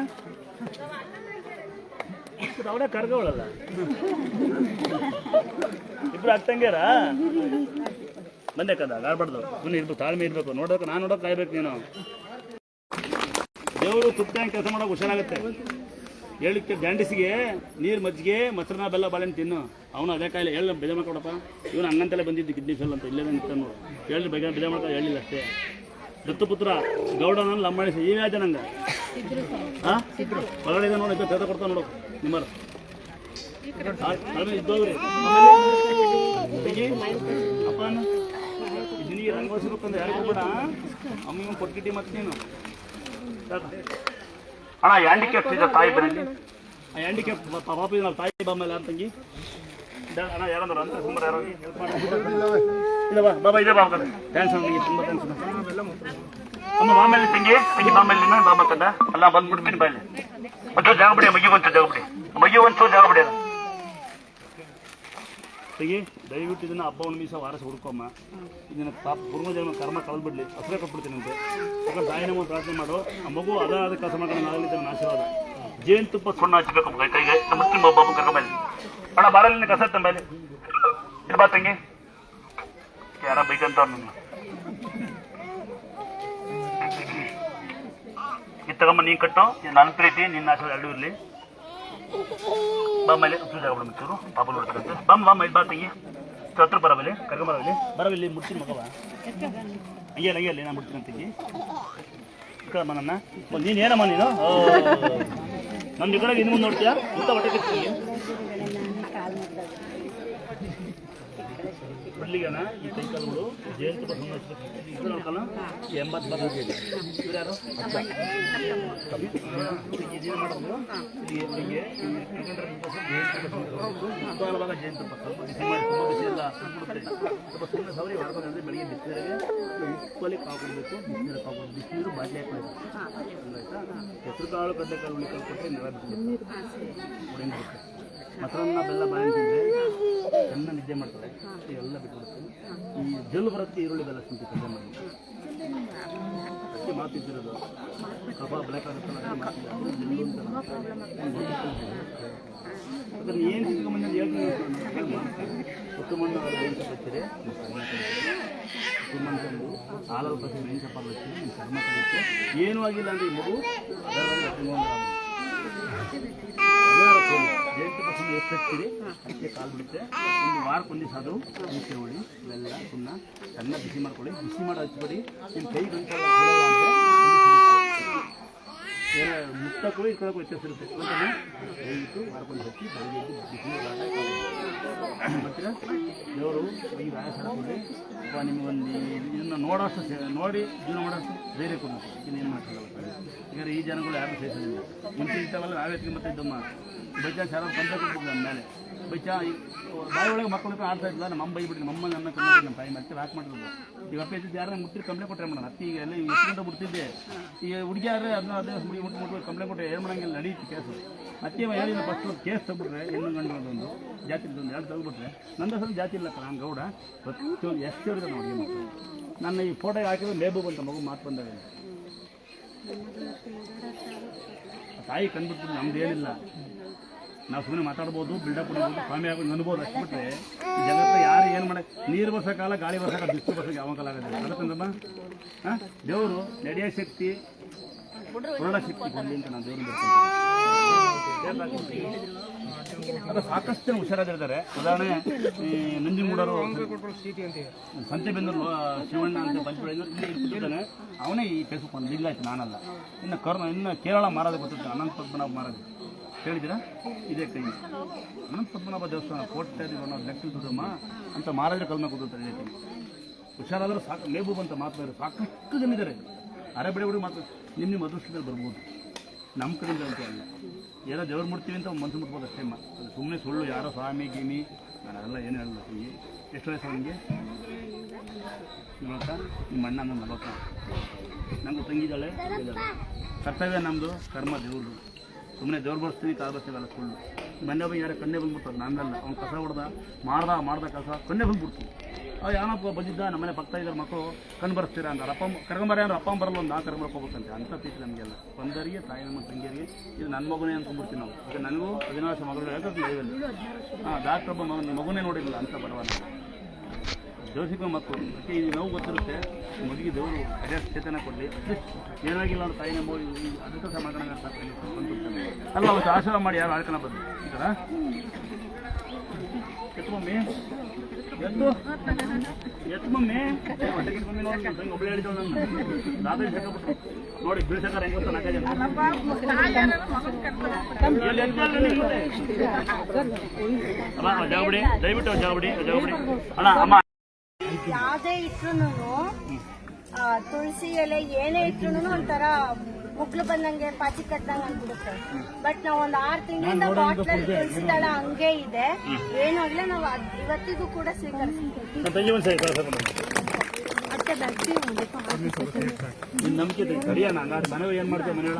ಅವರೇ ಕರ್ಗೋಳಲ್ಲ ಇಬ್ರು ಅಕ್ಕಂಗ್ಯಾರ ಬಂದೆ ಕದ ಆಡ್ಬಾರ್ದು ಸುಮ್ಮನೆ ಇರ್ಬೇಕು ತಾಳ್ಮೆ ಇರಬೇಕು ನೋಡೋಕೆ ನಾನು ನೋಡೋಕೆ ಕಾಯ್ಬೇಕು ನೀನು ದೇವರು ತುಪ್ಪ ಕೆಲಸ ಮಾಡೋಕೆ ಹುಷಾರಾಗುತ್ತೆ ಹೇಳಿಕ್ಕೆ ಗಂಡಸಿಗೆ ನೀರು ಮಜ್ಜಿಗೆ ಮೊಸರನ್ನ ಬೆಲ್ಲ ಬಾಳೆಹಣ್ಣು ತಿನ್ನು ಅವನು ಅದೇ ಕಾಯಿಲೆ ಹೇಳಿ ಬೇಜ ಮಾಡ್ಕೊಡಪ್ಪ ಇವನು ಹಂಗಂತಲೇ ಬಂದಿದ್ದು ಕಿಡ್ನಿ ಫೇಲ್ ಅಂತ ಇಲ್ಲೇ ನಿಂತ ನೋಡು ಹೇಳಿ ಬೇಜ ಮಾಡ್ಕೊ ಹೇಳಿಲ್ಲ ಅಷ್ಟೇ ದತ್ತಪುತ್ರ ಗೌಡನ ಲಂಬಾಣಿಸಿ ಈ ವ್ಯಾಜ ನಂಗೆ ಹಾಂ ಹೊರಗಡೆ ನೋಡಿ ತೇದ ಕೊಡ್ತಾ ನೋಡು ನಿಮ್ಮರು ಇದ್ದೋಗ್ರಿ ಅಪ್ಪನ ನಿನಗೆ ರಂಗೋಸ್ಬೇಕಂದ್ರೆ ಯಾರಿಗೂ ಬೇಡ ಅಮ್ಮ ಕೊಟ್ಕಿಟ್ಟಿ ಮತ್ತೆ ನೀನು ಅಣ್ಣ ಹ್ಯಾಂಡಿಕ್ಯಾಪ್ ಇದೆ ತಾಯಿ ಬನ್ನಿ ಆ ಹ್ಯಾಂಡಿಕ್ಯಾಪ್ ಪಾಪ ನಾವು ತಾಯಿ ಬಾಮೇಲೆ ಯಾರು ತಂಗಿ ಅಣ್ಣ ಯಾರಂದ್ರು ಅಂತ ಸುಮ್ಮನೆ ಯಾರೋ ಇಲ್ಲ ಬಾಬಾ ಇದೆ ಬಾಬಾ ಥ್ಯಾಂಕ್ಸ್ ನನಗೆ ತುಂಬ ಥ್ಯಾಂಕ್ಸ್ ಅಮ್ಮ ಬಾಮೇಲೆ ತಂಗಿ ಬಾಮೇಲೆ ನೀನು ಬಾಮ ಕಂದ ಅಲ್ಲ ಬಂದ್ಬಿಡ್ತೀನಿ ಬಾಯಲ್ಲಿ ಒಂಚೂರು ಜಾಗ ಬಿಡಿ ಮಗಿ ಒಂಚೂರು ಜಾಗ ಬಿಡಿ ತೆಗಿ ದಯವಿಟ್ಟು ಇದನ್ನು ಹಬ್ಬ ಒಂದು ಮೀಸ ವಾರಸ ಹುಡ್ಕೊಮ್ಮ ಇದನ್ನು ಪಾಪ ಪೂರ್ವ ಜನ್ಮ ಕರ್ಮ ಕಳೆದ್ಬಿಡ್ಲಿ ಹಸಿರೇ ಕೊಟ್ಬಿಡ್ತೀನಿ ಅಂತೆ ಯಾಕಂದ್ರೆ ತಾಯಿನಮ್ಮ ಪ್ರಾರ್ಥನೆ ಮಾಡು ಆ ಮಗು ಅದಾದ ಕೆಲಸ ಮಾಡ್ಕೊಂಡು ಆಗಲಿ ನನ್ನ ಆಶೀರ್ವಾದ ಜೇನುತುಪ್ಪ ಸುಣ್ಣ ಹಚ್ಚಬೇಕು ಕೈಗೆ ಮುಸ್ಲಿಂ ಬಾಬು ಕರ್ಕೊಂಬಲ್ಲಿ ಅಣ್ಣ ಬಾರಲ್ಲಿ ಕಸ ತಂಬಲ್ಲಿ ಇದು ಬಾ ತಂಗಿ ಯಾರ ಬೇಕಂತ ನನ್ನ ಇದು ತಗೊಂಬ ನೀನು ಕಟ್ಟು ನನ್ನ ಪ್ರೀತಿ ನಿನ್ನ ಆಶೀರ್ವಾದ ಎರಡೂ ಇರಲಿ ಬಾಮೇಲೆ ಜಾಗ ಬಿಡ ಮುಚ್ಚೂರು ಪಾಪ ನೋಡ್ತಾರಂತೆ ಬಾಮ ಇದು ಬಾ ತಂಗಿ ಹತ್ರ ಬರಬಲ್ಲಿ ಕರ್ಕೊಂಬರಬಲ್ಲಿ ಬರವಿಲ್ಲಿ ಮುಡ್ತೀನಿ ಮಗವ ಹಂಗೆ ಅಲ್ಲಿ ನಾನು ಮುಡ್ತೀನಿ ತಂಗಿ ಕಮ್ಮ ನನ್ನ ನೀನು ಏನಮ್ಮ ನೀನು ನಮ್ಮ ಈ ಕಡೆಗೆ ಇನ್ನು ಮುಂದೆ ನೋಡ್ತೀಯಾ ಇಂಥ ಹೊಟ್ಟೆ ಕಿತ್ತೀನಿ ಬಿಡ್ಲಿಗಣ ಈ ಕೈಕಾಲುಗಳು ಜೇನುತುಪ್ಪ ಇದು ನೋಡ್ಕಲ್ಲ 80 ಬರ್ತದೆ ಇವ್ರು ಯಾರು ಇದೇನು ಮಾಡೋದು ಇಲ್ಲಿಗೆ ಉದ್ದಾರವಾಗ ಜೇನುತುಪ್ಪ ಸ್ವಲ್ಪ ಬಿಸಿ ಮಾಡಿ ತುಂಬ ಬಿಸಿ ಎಲ್ಲ ಬಿಡುತ್ತೆ ಸ್ವಲ್ಪ ಸುಮ್ಮನೆ ಸವರಿ ಹೊರಗೋದ್ರೆ ಬೆಳಿಗ್ಗೆ ಬಿಸಿನೀರಿಗೆ ಉಪ್ಪಲ್ಲಿ ಕಾಕೊಡ್ಬೇಕು ಬಿಸಿನೀರು ಕಾಕೊಡ್ಬೇಕು ಬಿಸಿನೀರು ಬಾಟ್ಲಿ ಹಾಕೊಳ್ಬೇಕು ಆಯ್ತಾ ಹೆಸರು ಕಾಳು ಕಡಲೆಕಾಳು ಉಳಿಕಾಳು ಕೊಟ್ಟರೆ ನೆಲ ಬಿಟ್ಟು ಮೊಸರನ್ನ ಬೆಲ್ಲ ಬಾಳೆಹಣ್ಣು ತಿಂದರೆ ಚೆನ್ನಾಗಿ ನಿದ್ದೆ ಮಾಡ್ತಾರೆ ಎಲ್ಲ ಬಿಟ್ಬಿಡುತ್ತೆ ಈ ಜಲ್ಲು ಬರೋಕ್ಕೆ ಈರುಳ್ಳಿ ಬೆಲ್ಲ ತಿಂತಿ ಕಡಿಮೆ ಮಾಡಿ ಅಷ್ಟೇ ಮಾತಿದ್ದಿರೋದು ಕಬ ಬ್ಲ್ಯಾಕ್ ಆಗುತ್ತಲ್ಲ ಅದನ್ನು ಏನು ತಿಳ್ಕೊಂಬಂದು ಹೇಳ್ತೀನಿ ಉತ್ತು ಮಣ್ಣು ಬರ್ತೀರಿ ಉತ್ತು ಮಣ್ಣು ತಂದು ಹಾಲು ರೂಪಾಯಿ ಮೇನ್ ಚಪಾತಿ ಬರ್ತೀರಿ ನಿಮ್ಮ ಕರ್ಮ ಕಲಿತೆ ಏನೂ ಆಗಿಲ್ಲ ಅಂದರೆ ಈ ಮಗು ಜೇನುತುಪ್ಪ ಸುಮ್ಮನೆ ಎಷ್ಟು ಹಚ್ತೀರಿ ಅದಕ್ಕೆ ಕಾಲು ಬಿಡುತ್ತೆ ಒಂದು ವಾರಕ್ಕೊಂದು ದಿವಸ ಆದರೂ ನೀರು ಹೊಡಿ ಇವೆಲ್ಲ ಸುಮ್ಮನೆ ಚೆನ್ನಾಗಿ ಬಿಸಿ ಮಾಡ್ಕೊಳ್ಳಿ ಬಿಸಿ ಮಾಡಿ ಹಚ್ಬೇಡಿ ನಿಮ್ಮ ಕೈ ಗಂಟೆಲ್ಲ ಮುಟ್ಟಕ್ಕೂ ಇಟ್ಕೊಳ್ಳೋಕ್ಕೂ ವ್ಯತ್ಯಾಸ ಇರುತ್ತೆ. ದಯವಿಟ್ಟು ಮಾರ್ಕೊಂಡು ಹಚ್ಚಿ ಬರ್ತೀರಾ. ದೇವರು ಈಗ ಆಯಸ್ಸಾಡ್ಕೊಂಡ್ರೆ ನಿಮಗೊಂದು ಇದನ್ನು ನೋಡೋಷ್ಟು ನೋಡಿ ಜೀವನ ಮಾಡೋಷ್ಟು ಧೈರ್ಯ ಕೊಡಬೇಕು. ಇನ್ನೇನು ಮಾಡ್ತಿಲ್ಲ ಈಗ ಈ ಜನಗಳು ಯಾರು ಸೇರಿಸೋದಿಲ್ಲ. ಮುಂಚೆ ಇದ್ದಾವಲ್ಲ ನಾವೇ ಮತ್ತೆ ಇದ್ದಮ್ಮ ಬಚ್ಚ ಶಾರ ಕಂತ ಕೊಡ್ತಿದ್ದ ನಮ್ಮ ಮೇಲೆ ಬಚ್ಚ ಬಾಯಿ ಒಳಗೆ ಮಕ್ಕಳು ಆಡ್ತಾ ಇದ್ದಿಲ್ಲ. ನಮ್ಮ ಅಮ್ಮ ಬೈಬಿಟ್ಟು ನಮ್ಮ ಅಮ್ಮ ನನ್ನ ಕಮ್ಮಿ ನಮ್ಮ ತಾಯಿ ಮತ್ತೆ ಲಾಕ್ ಮಾಡಿದ್ರು. ಈಗ ಅಪ್ಪ ಇದ್ದಿದ್ದು ಯಾರನ್ನ ಮುಟ್ಟಿ ಕಂಪ್ಲೇಂಟ್ ಕೊಟ್ಟರೆ ಮಾಡೋಣ. ಅತ್ತಿ ಈಗ ಎಲ್ಲ ಇಸ್ಕೊಂಡು ಬಿಡ್ತಿದ್ದೆ. ಈಗ ಹುಡುಗಿಯಾರೆ ಅದನ್ನ ಅದೇ ಮುಟ್ಟು ಕಂಪ್ಲೇಂಟ್ ಕೊಟ್ಟರೆ ಏನು ಮಾಡೋಂಗಿಲ್ಲ, ನಡೆಯುತ್ತೆ ಕೇಸು. ಅತ್ತಿ ಹೇಳಿದ ಫಸ್ಟ್ ಕೇಸ್ ತಗ್ಬಿಟ್ರೆ ಹೆಣ್ಣು ಗಂಡು ಜಾತಿ ಒಂದು ಎರಡು ತಗ್ಬಿಟ್ರೆ ನಂದು ಅಸಲು ಜಾತಿ ಇಲ್ಲ ನಾನು ಗೌಡ ಎಷ್ಟು ಹೇಳಿದೆ ನೋಡಿ ಮಕ್ಕಳು. ನನ್ನ ಈ ಫೋಟೋಗೆ ಹಾಕಿದ್ರೆ ಲೇಬು ಅಂತ ಮಗು ಮಾತು ಬಂದಾಗ ತಾಯಿ ಕಂಡುಬಿಡ್ತೀನಿ. ನಮ್ದು ಏನಿಲ್ಲ, ನಾವು ಸುಮ್ಮನೆ ಮಾತಾಡ್ಬೋದು, ಬಿಲ್ಡಪ್ ಕೊಡ್ಬೋದು, ಸ್ವಾಮಿ ಆಗೋದು ಅನ್ಬೋದು. ಅಷ್ಟು ಬಿಟ್ಟರೆ ಈ ಜಗತ್ತು ಯಾರು ಏನು ಮಾಡಿ ನೀರು ಬರ್ಸೋ ಕಾಲ, ಗಾಳಿ ಬರ್ಸೋ ಕಾಲ, ಬಿಸಿಲು ಬರ್ಸೋಕೆ ಯಾವ ಕಾಲ ಆಗೋದಿಲ್ಲ. ಅದಕ್ಕಂದಮ್ಮ ದೇವರು ನಡೆಯೋ ಶಕ್ತಿ, ಹೊರಡೋ ಶಕ್ತಿ ಕೊಡಲಿ ಅಂತ ನಾನು ದೇವ್ರನ್ನ ಅದು ಸಾಕಷ್ಟು ಜನ ಹುಷಾರಾಗಿರ್ತಾರೆ. ಉದಾಹರಣೆ ಈ ನಂಜನಗೂಡರು ಸಂತೆಬೆನ್ನೂರು ಶಿವಣ್ಣ ಅಂತ ಪಂಚಬೆಳ್ಳೂರು ಇಲ್ಲಿ ಕೂತಿದ್ದಾನೆ. ಅವನೇ ಈ ಫೇಸ್ಬುಕ್ ಒಂದು ಲಿಂಗಾಯ್ತು, ನಾನಲ್ಲ. ಇನ್ನು ಕೇರಳ ಮಾರೋದು ಗೊತ್ತಿತ್ತು, ಅನಂತ ಪದ್ಮನಾಭ ಮಾರೋದು ಹೇಳಿದ್ದೀರಾ? ಇದೇ ಕೈ ಅನಂತ ಪದ್ಮನಾಭ ದೇವಸ್ಥಾನ ಕೋಟ್ಯಾದಿ ಲೆಕ್ಕ ದುಡ್ಡಮ್ಮ ಅಂತ ಮಾರಾದ್ರೆ ಕಲ್ಮ ಕೂತಾರೆ. ಇದೇ ಕೈ ಹುಷಾರಾದ್ರೆ ಸಾಕು. ಲೇಬು ಅಂತ ಮಾತಾಡಿದ್ರೆ ಸಾಕಷ್ಟು ಜನ ಇದ್ದಾರೆ. ಅರೆ ಬಿಡಿ ಬಿಡಿ ಮಾತು ನಿಮ್ಮ ಅದೃಷ್ಟದಲ್ಲಿ ಬರ್ಬೋದು. ನಮ್ಮ ಕಡೆಯಿಂದ ಅಂತ ಅಲ್ಲ, ಏನೋ ದೇವ್ರು ಮುಡ್ತೀವಿ ಅಂತ ಮನಸ್ಸು ಮುಟ್ಬೋದು ಅಷ್ಟೇ. ಅದು ಸುಮ್ಮನೆ ಸುಳ್ಳು ಯಾರೋ ಸ್ವಾಮಿ ಗೀಮಿ ನಾನು ಅದೆಲ್ಲ ಏನು ಹೇಳಲ್ಲ. ನಿಮಗೆ ಎಷ್ಟು ವಯಸ್ಸು ನಿಮಗೆ? ನಿಮ್ಮಕ್ಕ ನಿಮ್ಮ ಅಣ್ಣ ನನ್ನ 40. ನಮಗೂ ತಂಗಿದ್ದಾಳೆ. ಕರ್ತವ್ಯ ನಮ್ಮದು, ಕರ್ಮ ದೇವರು. ಸುಮ್ಮನೆ ದೇವ್ರು ಬರ್ಸ್ತೀವಿ ಕಾಲು ಬರ್ತೀವಲ್ಲ ಸುಳ್ಳು. ಮೊನ್ನೆ ಬಂದು ಯಾರು ಕಣ್ಣೆ ಬಂದ್ಬಿಡ್ತಾರೆ, ನಾನಲ್ಲ. ಅವ್ನು ಕಸ ಹೊಡೆದ ಮಾಡ್ದ ಕಸ ಕಣ್ಣೆ ಬಂದ್ಬಿಡ್ತೀವಿ. ಅವು ಯಾವನಪ್ಪ ಬಂದಿದ್ದ ನಮ್ಮನೆ ಪಕ್ಕ ಇದ್ದಾರೆ ಮಕ್ಕಳು ಕಣ್ಣು ಬರ್ಸ್ತೀರಾ ಅಂತಾರೆ. ಅಪ್ಪ ಕರ್ಕೊಂಬರ ಅಂದ್ರೆ ಅಪ್ಪ ಬರಲ್ಲ, ಒಂದು 4 ಕರ್ಕೊಂಬರ್ಕೋಬೇಕಂತೆ. ಅಂಥ ಪ್ರೀತಿ ನಮಗೆಲ್ಲ ಬಂದರಿಗೆ ತಾಯಿ ನಮ್ಮ ತಂಗಿಯರಿಗೆ ಇದು ನನ್ನ ಮಗುನೇ ಅಂದ್ಕೊಂಡ್ಬಿಡ್ತೀವಿ ನಾವು. ಈಗ ನನಗೂ 16 ವರ್ಷ ಮಗಳು ಹೇಳ್ತಾರೆ ಲೈವಲ್ಲಿ. ಡಾಕ್ಟರ್ ಒಬ್ಬ ಮಗುನೇ ನೋಡಿರಲಿಲ್ಲ ಅಂತ ಬಡವಲ್ಲ. ಜೋಸಿಕ ಮಕ್ಕಳು ಅದಕ್ಕೆ ಇದು ನೋವು ಗೊತ್ತಿರುತ್ತೆ. ಮಗುಗೆ ದೇವರು ಅದೇ ಚೇತನ ಕೊಡಲಿ. ಅಟ್ಲೀಸ್ಟ್ ಏನಾಗಿಲ್ಲ ಅಂತ ತಾಯಿ ನಮ್ಮ ಅದಕ್ಕೆ ಸಮಾಧಾನ ಅಲ್ಲ. ಅವತ್ತು ಆಶೀರ್ವಾದ ಮಾಡಿ ಯಾರು ಆಳ್ಕೊಳ ಬಂದು ಈ ಥರ ಎತ್ತು ಮಮ್ಮಿ ಮಮ್ಮಿ ನೋಡಿ ಒಬ್ಬಳು ಹೇಳಿದಳು ನನ್ನ ದಾದ ಸಾಕಬಿಟ್ರು ನೋಡಿ ಬೀಳ್ಸಕ್ಕಾರ ಹೆಂಗೆ ಗೊತ್ತ 4 ಜನ ಜಾವಡಿ ದಯವಿಟ್ಟು ಜಾವಡಿ ಅಣ್ಣ ಅಮ್ಮ ಯಾವ್ದೇ ಇಟ್ರು ತುಳಸಿ ಎಲೆ ಏನೇ ಇಟ್ರು ಒಂಥರ ಮುಗ್ಲು ಬಂದಂಗೆ ಪಾಚಿ ಕಟ್ಟಂಗ ಅನ್ಬಿಡುತ್ತೆ. ಬಟ್ ನಾವ್ ಒಂದ್ 6 ತಿಂಗಳಿಂದ ಬಾಟ್ಲಲ್ಲಿ ತುಳಸಿ ದಳ ಹಂಗೆ ಇದೆ. ಏನು ಆಗ್ಲೇ ನಾವು ಇವತ್ತಿಗೂ ಕೂಡ ಸ್ವೀಕರಿಸ್ತೀವಿ. ಅಷ್ಟೇ ನಂಬಿಕೆ ಸರಿಯಾ? ನಾನು ಮನೆ ಏನ್ ಮಾಡ್ತೇವೆ ಮನೆಯೊಳ